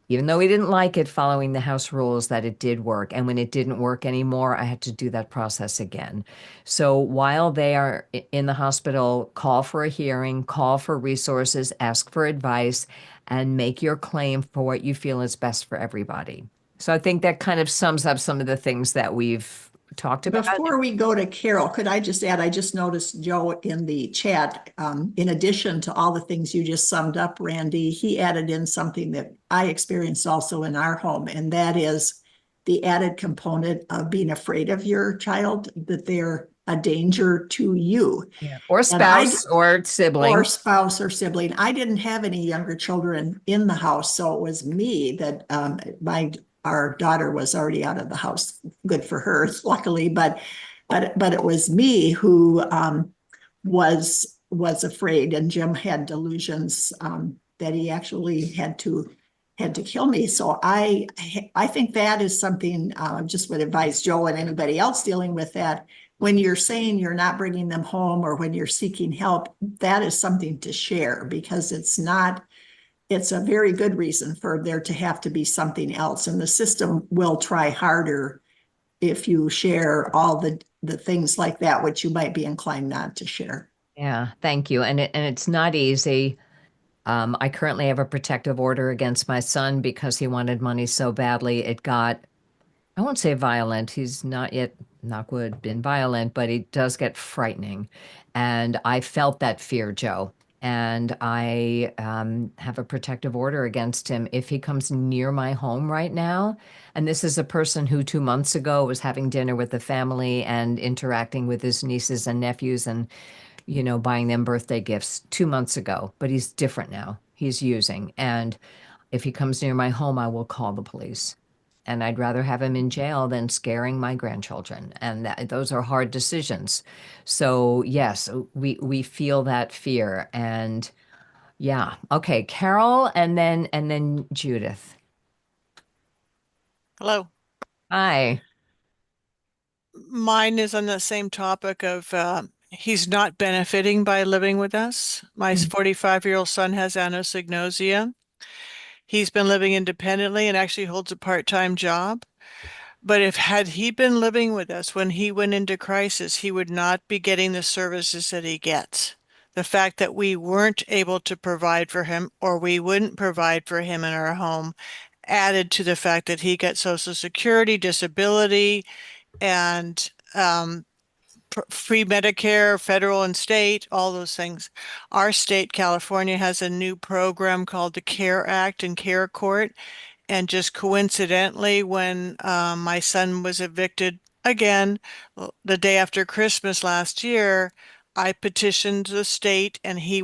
even though he didn't like it, following the house rules, that it did work. And when it didn't work anymore, I had to do that process again. So while they are in the hospital, call for a hearing, call for resources, ask for advice, and make your claim for what you feel is best for everybody. So I think that kind of sums up some of the things that we've talked about. Before we go to Carol, could I just add, I just noticed Joe in the chat, in addition to all the things you just summed up, Randy, he added in something that I experienced also in our home, and that is the added component of being afraid of your child, that they're a danger to you. Yeah. Or spouse or sibling. Or spouse or sibling. I didn't have any younger children in the house, so it was me that our daughter was already out of the house. Good for her, luckily, but it was me who was afraid, and Jim had delusions that he actually had to kill me. So I think that is something, just would advise Joe and anybody else dealing with that. When you're saying you're not bringing them home or when you're seeking help, that is something to share, because it's a very good reason for there to have to be something else. And the system will try harder if you share all the things like that, which you might be inclined not to share. Yeah, thank you. And it's not easy. I currently have a protective order against my son because he wanted money so badly. It got, I won't say violent. He's not yet knock wood, been violent, but it does get frightening. And I felt that fear, Joe. And I have a protective order against him if he comes near my home right now. And this is a person who 2 months ago was having dinner with the family and interacting with his nieces and nephews and, buying them birthday gifts 2 months ago. But he's different now. He's using. And if he comes near my home, I will call the police. And I'd rather have him in jail than scaring my grandchildren. And those are hard decisions. So yes, we feel that fear. And yeah, okay, Carol, and then Judith. Hello. Hi. Mine is on the same topic of he's not benefiting by living with us. My 45-year-old son has anosognosia. He's been living independently and actually holds a part-time job. But if had he been living with us when he went into crisis, he would not be getting the services that he gets. The fact that we weren't able to provide for him or we wouldn't provide for him in our home added to the fact that he got Social Security, disability, and free Medicare, federal and state, all those things. Our state, California, has a new program called the CARE Act and CARE Court. And just coincidentally, when my son was evicted again, the day after Christmas last year, I petitioned the state and he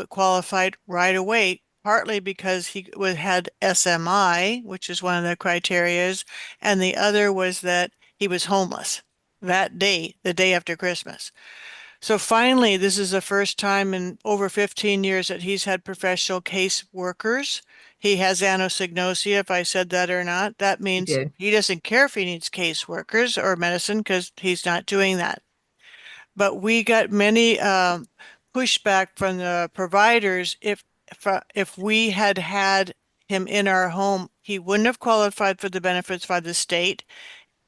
qualified right away, partly because had SMI, which is one of the criterias, and the other was that he was homeless that day, the day after Christmas. So finally, this is the first time in over 15 years that he's had professional case workers. He has anosognosia, if I said that or not. That You means did. he doesn't care if he needs case workers or medicine because he's not doing that. But we got many pushback from the providers. If we had had him in our home, he wouldn't have qualified for the benefits by the state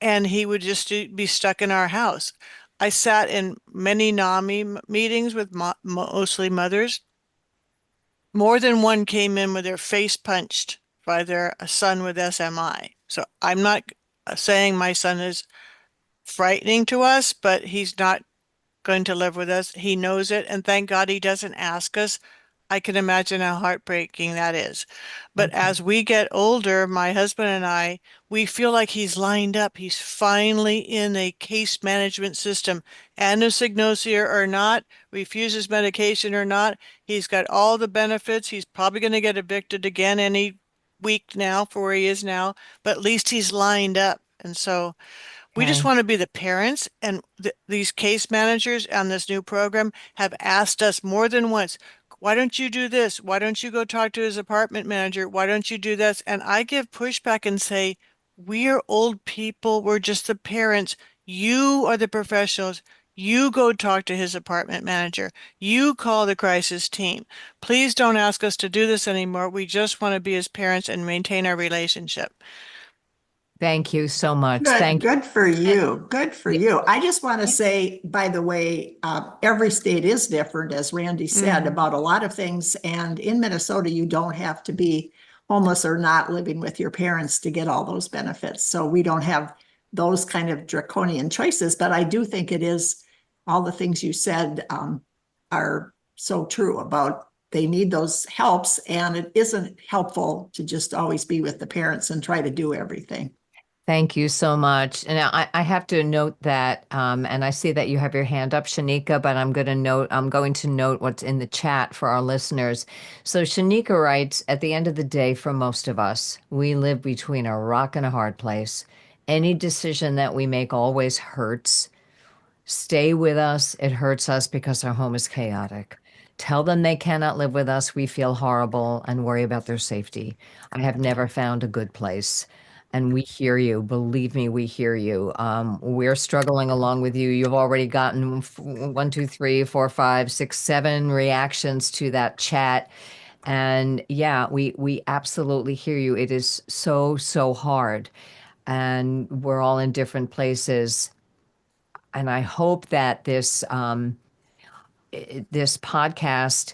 and he would just be stuck in our house. I sat in many NAMI meetings with mostly mothers. More than one came in with their face punched by their son with SMI. So I'm not saying my son is frightening to us, but he's not going to live with us. He knows it, and thank God he doesn't ask us. I can imagine how heartbreaking that is. But Okay. as we get older, my husband and I, we feel like he's lined up. He's finally in a case management system. Anosognosia or not, refuses medication or not, he's got all the benefits. He's probably going to get evicted again any week now for where he is now, but at least he's lined up. And so we just Okay. want to be the parents, and these case managers on this new program have asked us more than once, why don't you do this? Why don't you go talk to his apartment manager? Why don't you do this? And I give pushback and say, we're old people. We're just the parents. You are the professionals. You go talk to his apartment manager. You call the crisis team. Please don't ask us to do this anymore. We just want to be his parents and maintain our relationship. Thank you so much. Good, Thank you. good for you. Good for Yeah. you. I just want to say, by the way, every state is different, as Randy said, about a lot of things. And in Minnesota, you don't have to be homeless or not living with your parents to get all those benefits. So we don't have those kind of draconian choices. But I do think it is all the things you said are so true about they need those helps. And it isn't helpful to just always be with the parents and try to do everything. Thank you so much. And I have to note that, and I see that you have your hand up, Shanika, but I'm going to note what's in the chat for our listeners. So Shanika writes, at the end of the day, for most of us, we live between a rock and a hard place. Any decision that we make always hurts. Stay with us. It hurts us because our home is chaotic. Tell them they cannot live with us. We feel horrible and worry about their safety. I have never found a good place. And we hear you. Believe me, we hear you. We're struggling along with you. You've already gotten 1, 2, 3, 4, 5, 6, 7 reactions to that chat. And yeah, we absolutely hear you. It is so, so hard. And we're all in different places. And I hope that this podcast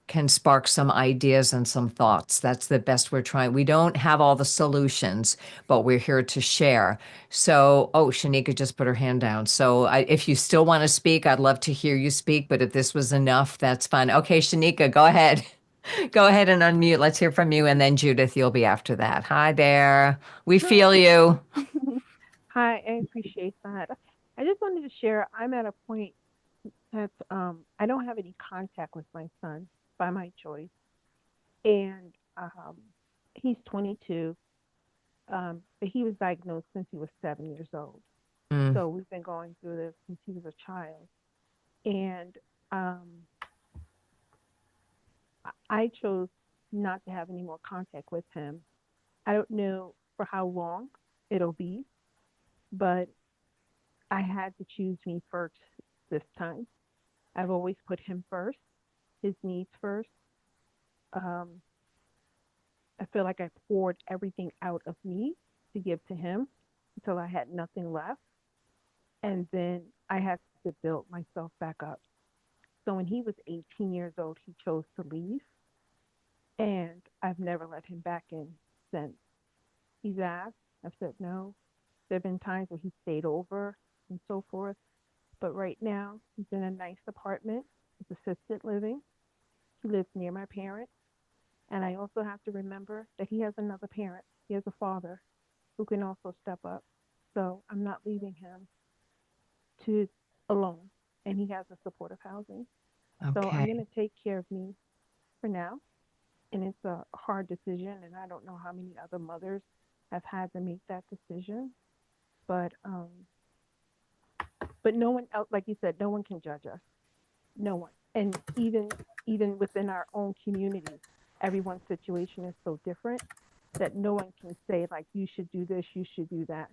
can spark some ideas and some thoughts. That's the best we're trying. We don't have all the solutions, but we're here to share. So, oh, Shanika just put her hand down. So if you still want to speak, I'd love to hear you speak, but if this was enough, that's fine. Okay, Shanika, go ahead. Go ahead and unmute. Let's hear from you. And then Judith, you'll be after that. Hi there. We feel you. Hi, I appreciate that. I just wanted to share, I'm at a point that I don't have any contact with my son by my choice. And he's 22, but he was diagnosed since he was 7 years old. Mm. So we've been going through this since he was a child. And I chose not to have any more contact with him. I don't know for how long it'll be, but I had to choose me first this time. I've always put him first, his needs first. I feel like I poured everything out of me to give to him until I had nothing left. And then I had to build myself back up. So when he was 18 years old, he chose to leave. And I've never let him back in since. He's asked, I've said no. There have been times where he stayed over and so forth. But right now, he's in a nice apartment. It's assisted living. He lives near my parents. And I also have to remember that he has another parent. He has a father who can also step up. So I'm not leaving him to alone. And he has a supportive housing. So I'm Okay. going to take care of me for now. And it's a hard decision. And I don't know how many other mothers have had to make that decision. But no one else, like you said, no one can judge us. No one. And even within our own community, everyone's situation is so different that no one can say, like, you should do this, you should do that.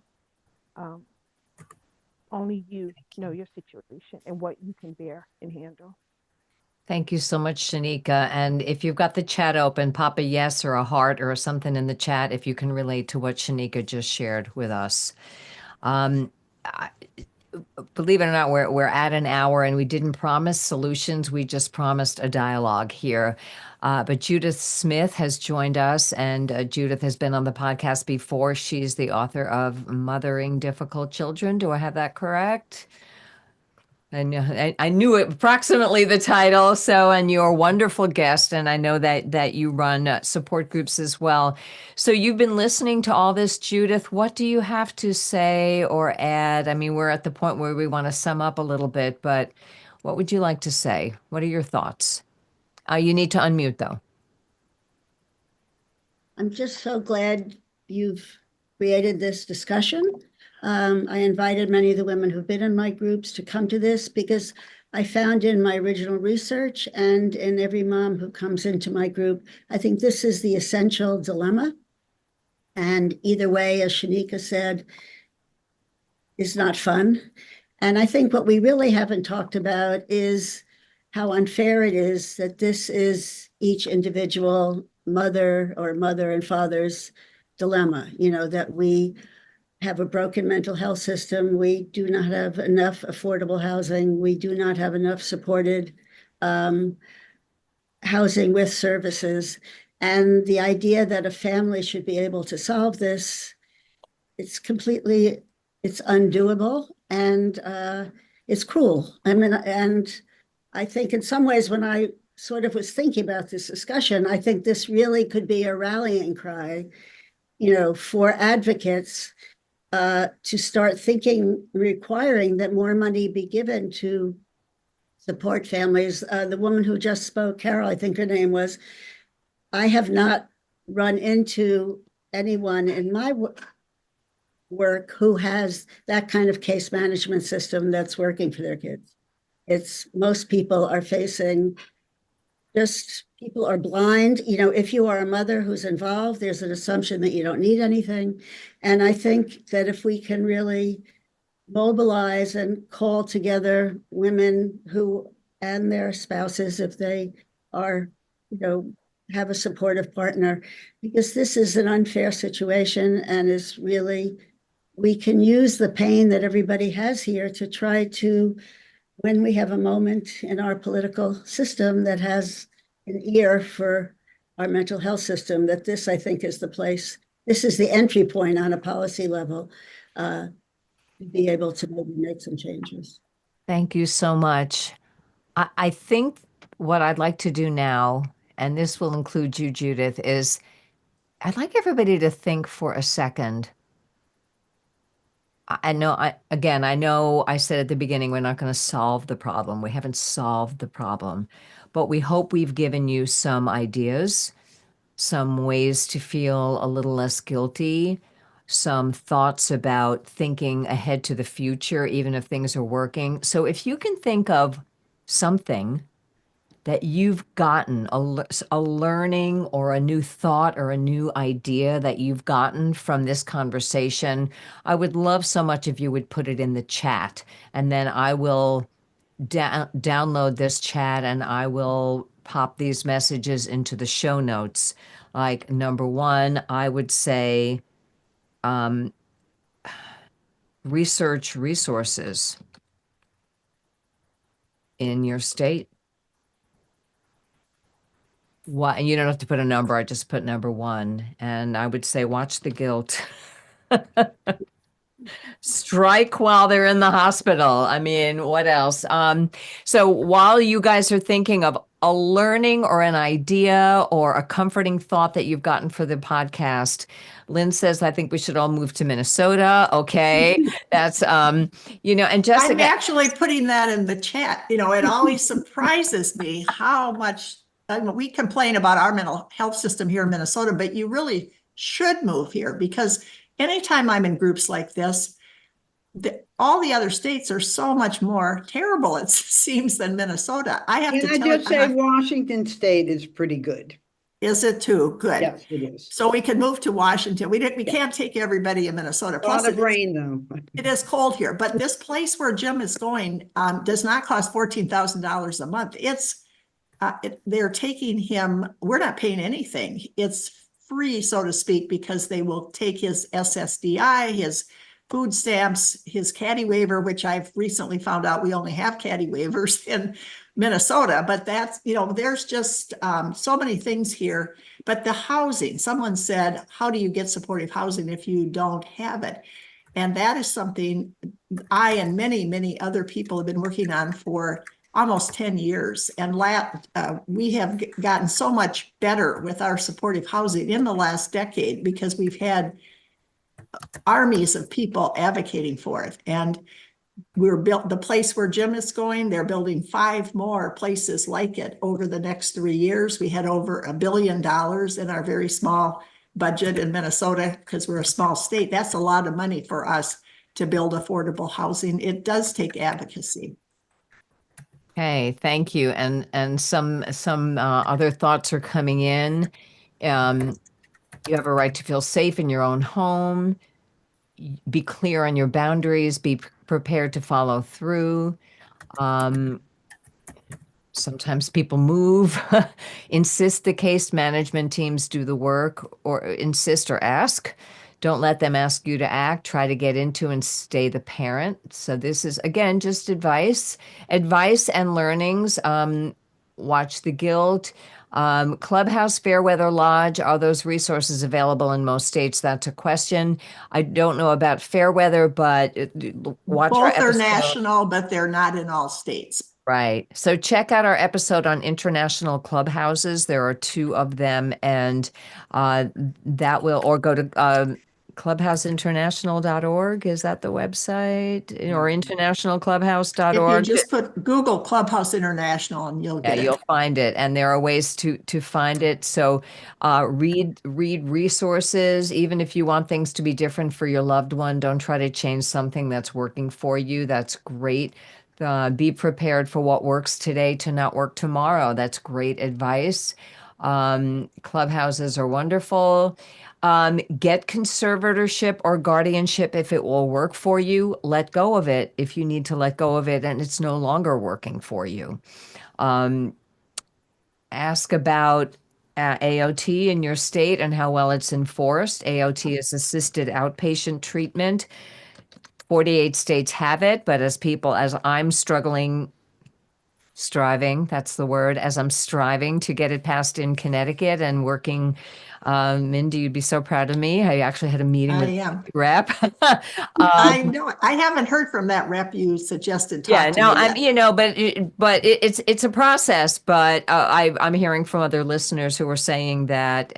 Only you know your situation and what you can bear and handle. Thank you so much, Shanika. And if you've got the chat open, pop a yes or a heart or something in the chat if you can relate to what Shanika just shared with us. Believe it or not, we're at an hour and we didn't promise solutions. We just promised a dialogue here. But Judith Smith has joined us, and Judith has been on the podcast before. She's the author of Mothering Difficult Children. Do I have that correct? And I knew it approximately the title. So, and you're a wonderful guest, and I know that you run support groups as well. So you've been listening to all this, Judith. What do you have to say or add? I mean, we're at the point where we want to sum up a little bit, but what would you like to say? What are your thoughts? You need to unmute though. I'm just so glad you've created this discussion. I invited many of the women who've been in my groups to come to this because I found in my original research and in every mom who comes into my group, I think this is the essential dilemma. And either way, as Shanika said, is not fun. And I think what we really haven't talked about is how unfair it is that this is each individual mother and father's dilemma, that we have a broken mental health system. We do not have enough affordable housing. We do not have enough supported housing with services. And the idea that a family should be able to solve this, it's undoable and it's cruel. I mean, and I think in some ways when I sort of was thinking about this discussion, I think this really could be a rallying cry, for advocates to start thinking, requiring that more money be given to support families. The woman who just spoke, Carol, I think her name was, I have not run into anyone in my work who has that kind of case management system that's working for their kids. Most people are facing people are blind. If you are a mother who's involved, there's an assumption that you don't need anything. And I think that if we can really mobilize and call together women who and their spouses, if they are, have a supportive partner, because this is an unfair situation and is really, we can use the pain that everybody has here to try to, when we have a moment in our political system that has an ear for our mental health system, that this, I think, is the place. This is the entry point on a policy level to be able to maybe make some changes. Thank you so much. I think what I'd like to do now, and this will include you, Judith, is I'd like everybody to think for a second. I know I said at the beginning, we're not going to solve the problem. We haven't solved the problem, but we hope we've given you some ideas, some ways to feel a little less guilty, some thoughts about thinking ahead to the future, even if things are working. So if you can think of something that you've gotten, a learning or a new thought or a new idea that you've gotten from this conversation, I would love so much if you would put it in the chat. And then I will download this chat and I will pop these messages into the show notes. Like number one, I would say research resources in your state. What, and you don't have to put a number, I just put number one. And I would say watch the guilt. Strike while they're in the hospital. I mean, what else? So while you guys are thinking of a learning or an idea or a comforting thought that you've gotten for the podcast, Lynn says, I think we should all move to Minnesota. Okay. That's, and Jessica. I'm actually putting that in the chat. It always surprises me how much, we complain about our mental health system here in Minnesota, but you really should move here, because anytime I'm in groups like this, all the other states are so much more terrible, it seems, than Minnesota. I have to Can I just say Washington State is pretty good. Is it too? Good. Yes, it is. So we can move to Washington. We can't take everybody in Minnesota. A lot of rain, though. It is cold here, but this place where Jim is going does not cost $14,000 a month. They're taking him. We're not paying anything. It's free, so to speak, because they will take his SSDI, his food stamps, his caddy waiver, which I've recently found out we only have caddy waivers in Minnesota, but that's, there's just so many things here. But the housing, someone said, how do you get supportive housing if you don't have it? And that is something I and many, many other people have been working on for almost 10 years. And we have gotten so much better with our supportive housing in the last decade, because we've had armies of people advocating for it. And we're built the place where Jim is going. They're building 5 more places like it over the next 3 years. We had over $1 billion in our very small budget in Minnesota, because we're a small state. That's a lot of money for us to build affordable housing. It does take advocacy. Okay, thank you. And some other thoughts are coming in. You have a right to feel safe in your own home. Be clear on your boundaries. Be prepared to follow through. Sometimes people move. Insist the case management teams do the work, or insist or ask. Don't let them ask you to act. Try to get into and stay the parent. So this is, again, just advice and learnings. Watch the guilt. Clubhouse, Fairweather Lodge, are those resources available in most states? That's a question. I don't know about Fairweather, but watch our Both are episode. national, but they're not in all states. Right. So check out our episode on international clubhouses. There are 2 of them, and that will, or go to clubhouseinternational.org. Is that the website? Or internationalclubhouse.org? If you just put Google Clubhouse International and you'll get it. You'll find it. And there are ways to find it. So read resources, even if you want things to be different for your loved one. Don't try to change something that's working for you. That's great. Be prepared for what works today to not work tomorrow. That's great advice. Clubhouses are wonderful. Get conservatorship or guardianship if it will work for you. Let go of it if you need to let go of it and it's no longer working for you. Ask about AOT in your state and how well it's enforced. AOT is assisted outpatient treatment. 48 states have it, but as I'm struggling striving, that's the word, as I'm striving to get it passed in Connecticut and working. Mindy, you'd be so proud of me. I actually had a meeting I with am. the rep. I know. I haven't heard from that rep you suggested Yeah, talk to no, me yet. it's a process. But I'm hearing from other listeners who are saying that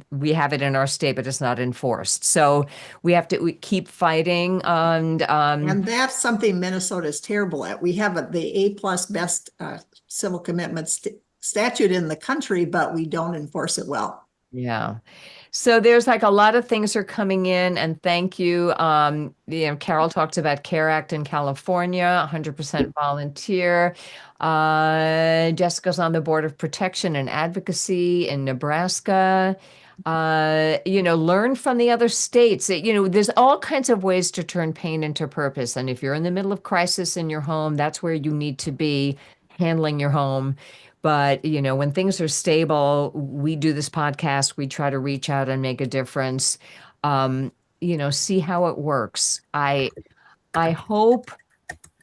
we have it in our state, but it's not enforced. So we keep fighting. And that's something Minnesota is terrible at. We have the A+ best civil commitment statute in the country, but we don't enforce it well. Yeah. So there's like a lot of things are coming in, and thank you. Carol talked about CARE Act in California, 100% volunteer. Jessica's on the Board of Protection and Advocacy in Nebraska. Learn from the other states. There's all kinds of ways to turn pain into purpose. And if you're in the middle of crisis in your home, that's where you need to be handling your home. But, when things are stable, we do this podcast, we try to reach out and make a difference. Um, see how it works. I hope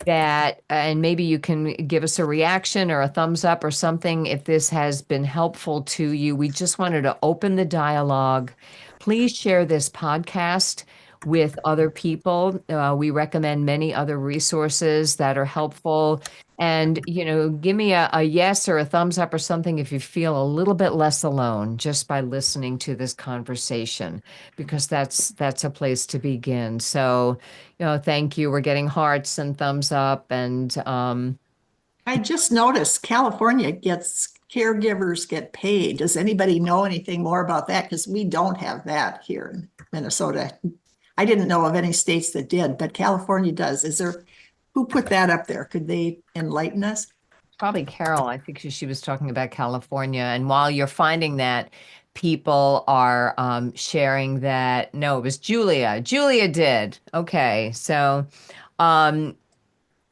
that, and maybe you can give us a reaction or a thumbs up or something if this has been helpful to you. We just wanted to open the dialogue. Please share this podcast with other people. We recommend many other resources that are helpful. And, give me a yes or a thumbs up or something if you feel a little bit less alone just by listening to this conversation, because that's a place to begin. So, thank you. We're getting hearts and thumbs up. And I just noticed California gets caregivers get paid. Does anybody know anything more about that? Because we don't have that here in Minnesota. I didn't know of any states that did, but California does. Who put that up there? Could they enlighten us? probably Carol, I think she was talking about California. And while you're finding that, people are sharing that. No, it was Julia. Julia did. Okay. Um,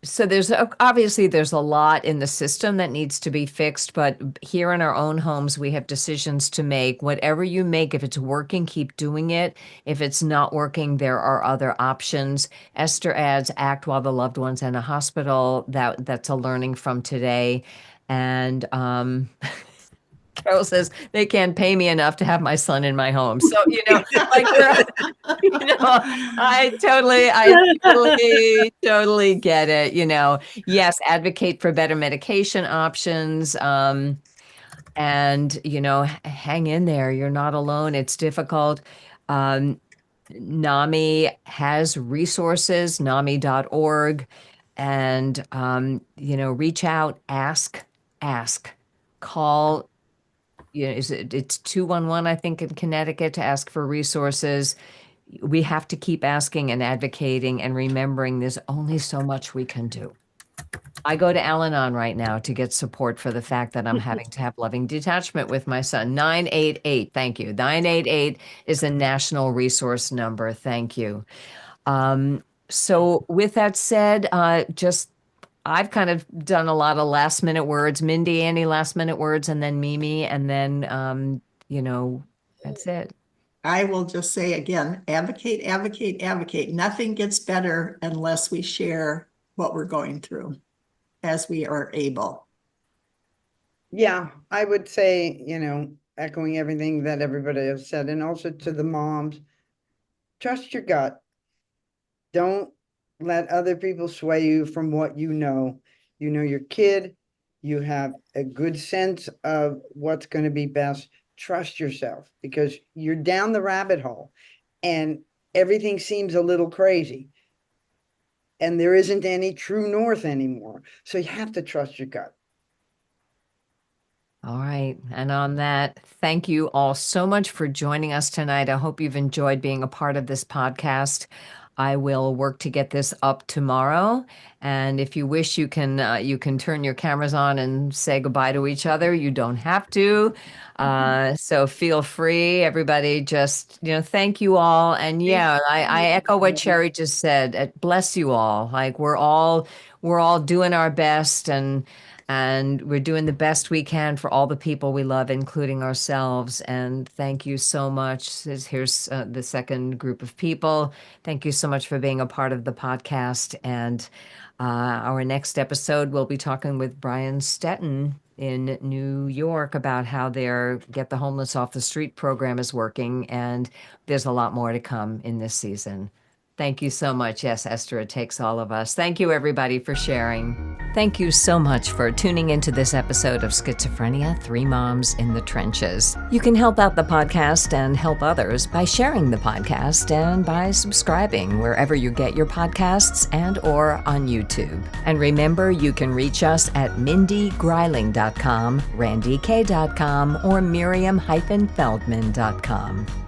So there's a lot in the system that needs to be fixed, but here in our own homes, we have decisions to make. Whatever you make, if it's working, keep doing it. If it's not working, there are other options. Esther adds, act while the loved one's in a hospital. That's a learning from today. And Carol says they can't pay me enough to have my son in my home. So, like I totally get it. Yes, advocate for better medication options. And, hang in there. You're not alone. It's difficult. Um, NAMI has resources, NAMI.org, and, reach out, ask, call. It's 211, I think, in Connecticut to ask for resources. We have to keep asking and advocating and remembering there's only so much we can do. I go to Al-Anon right now to get support for the fact that I'm having to have loving detachment with my son. 988, thank you. 988 is a national resource number. Thank you. So with that said, I've kind of done a lot of last minute words. Mindy, any last minute words, and then Mimi, and then that's it. I will just say again, advocate, advocate, advocate. Nothing gets better unless we share what we're going through as we are able. Yeah, I would say, echoing everything that everybody has said, and also to the moms, trust your gut. Don't let other people sway you from what you know. You know your kid, you have a good sense of what's going to be best. Trust yourself, because you're down the rabbit hole and everything seems a little crazy. And there isn't any true north anymore. So you have to trust your gut. All right. And on that, thank you all so much for joining us tonight. I hope you've enjoyed being a part of this podcast. I will work to get this up tomorrow. And if you wish, you can turn your cameras on and say goodbye to each other. You don't have to. So feel free, everybody. Just, thank you all. And yeah, I echo what Cherry just said. Bless you all. Like we're all doing our best, and we're doing the best we can for all the people we love, including ourselves. And thank you so much. Here's the second group of people. Thank you so much for being a part of the podcast. And Our next episode, we'll be talking with Brian Stetton in New York about how their Get the Homeless Off the Street program is working, and there's a lot more to come in this season. Thank you so much. Yes, Esther, it takes all of us. Thank you, everybody, for sharing. Thank you so much for tuning into this episode of Schizophrenia, 3 Moms in the Trenches. You can help out the podcast and help others by sharing the podcast and by subscribing wherever you get your podcasts and or on YouTube. And remember, you can reach us at mindygreiling.com, randyk.com, or miriam-feldman.com.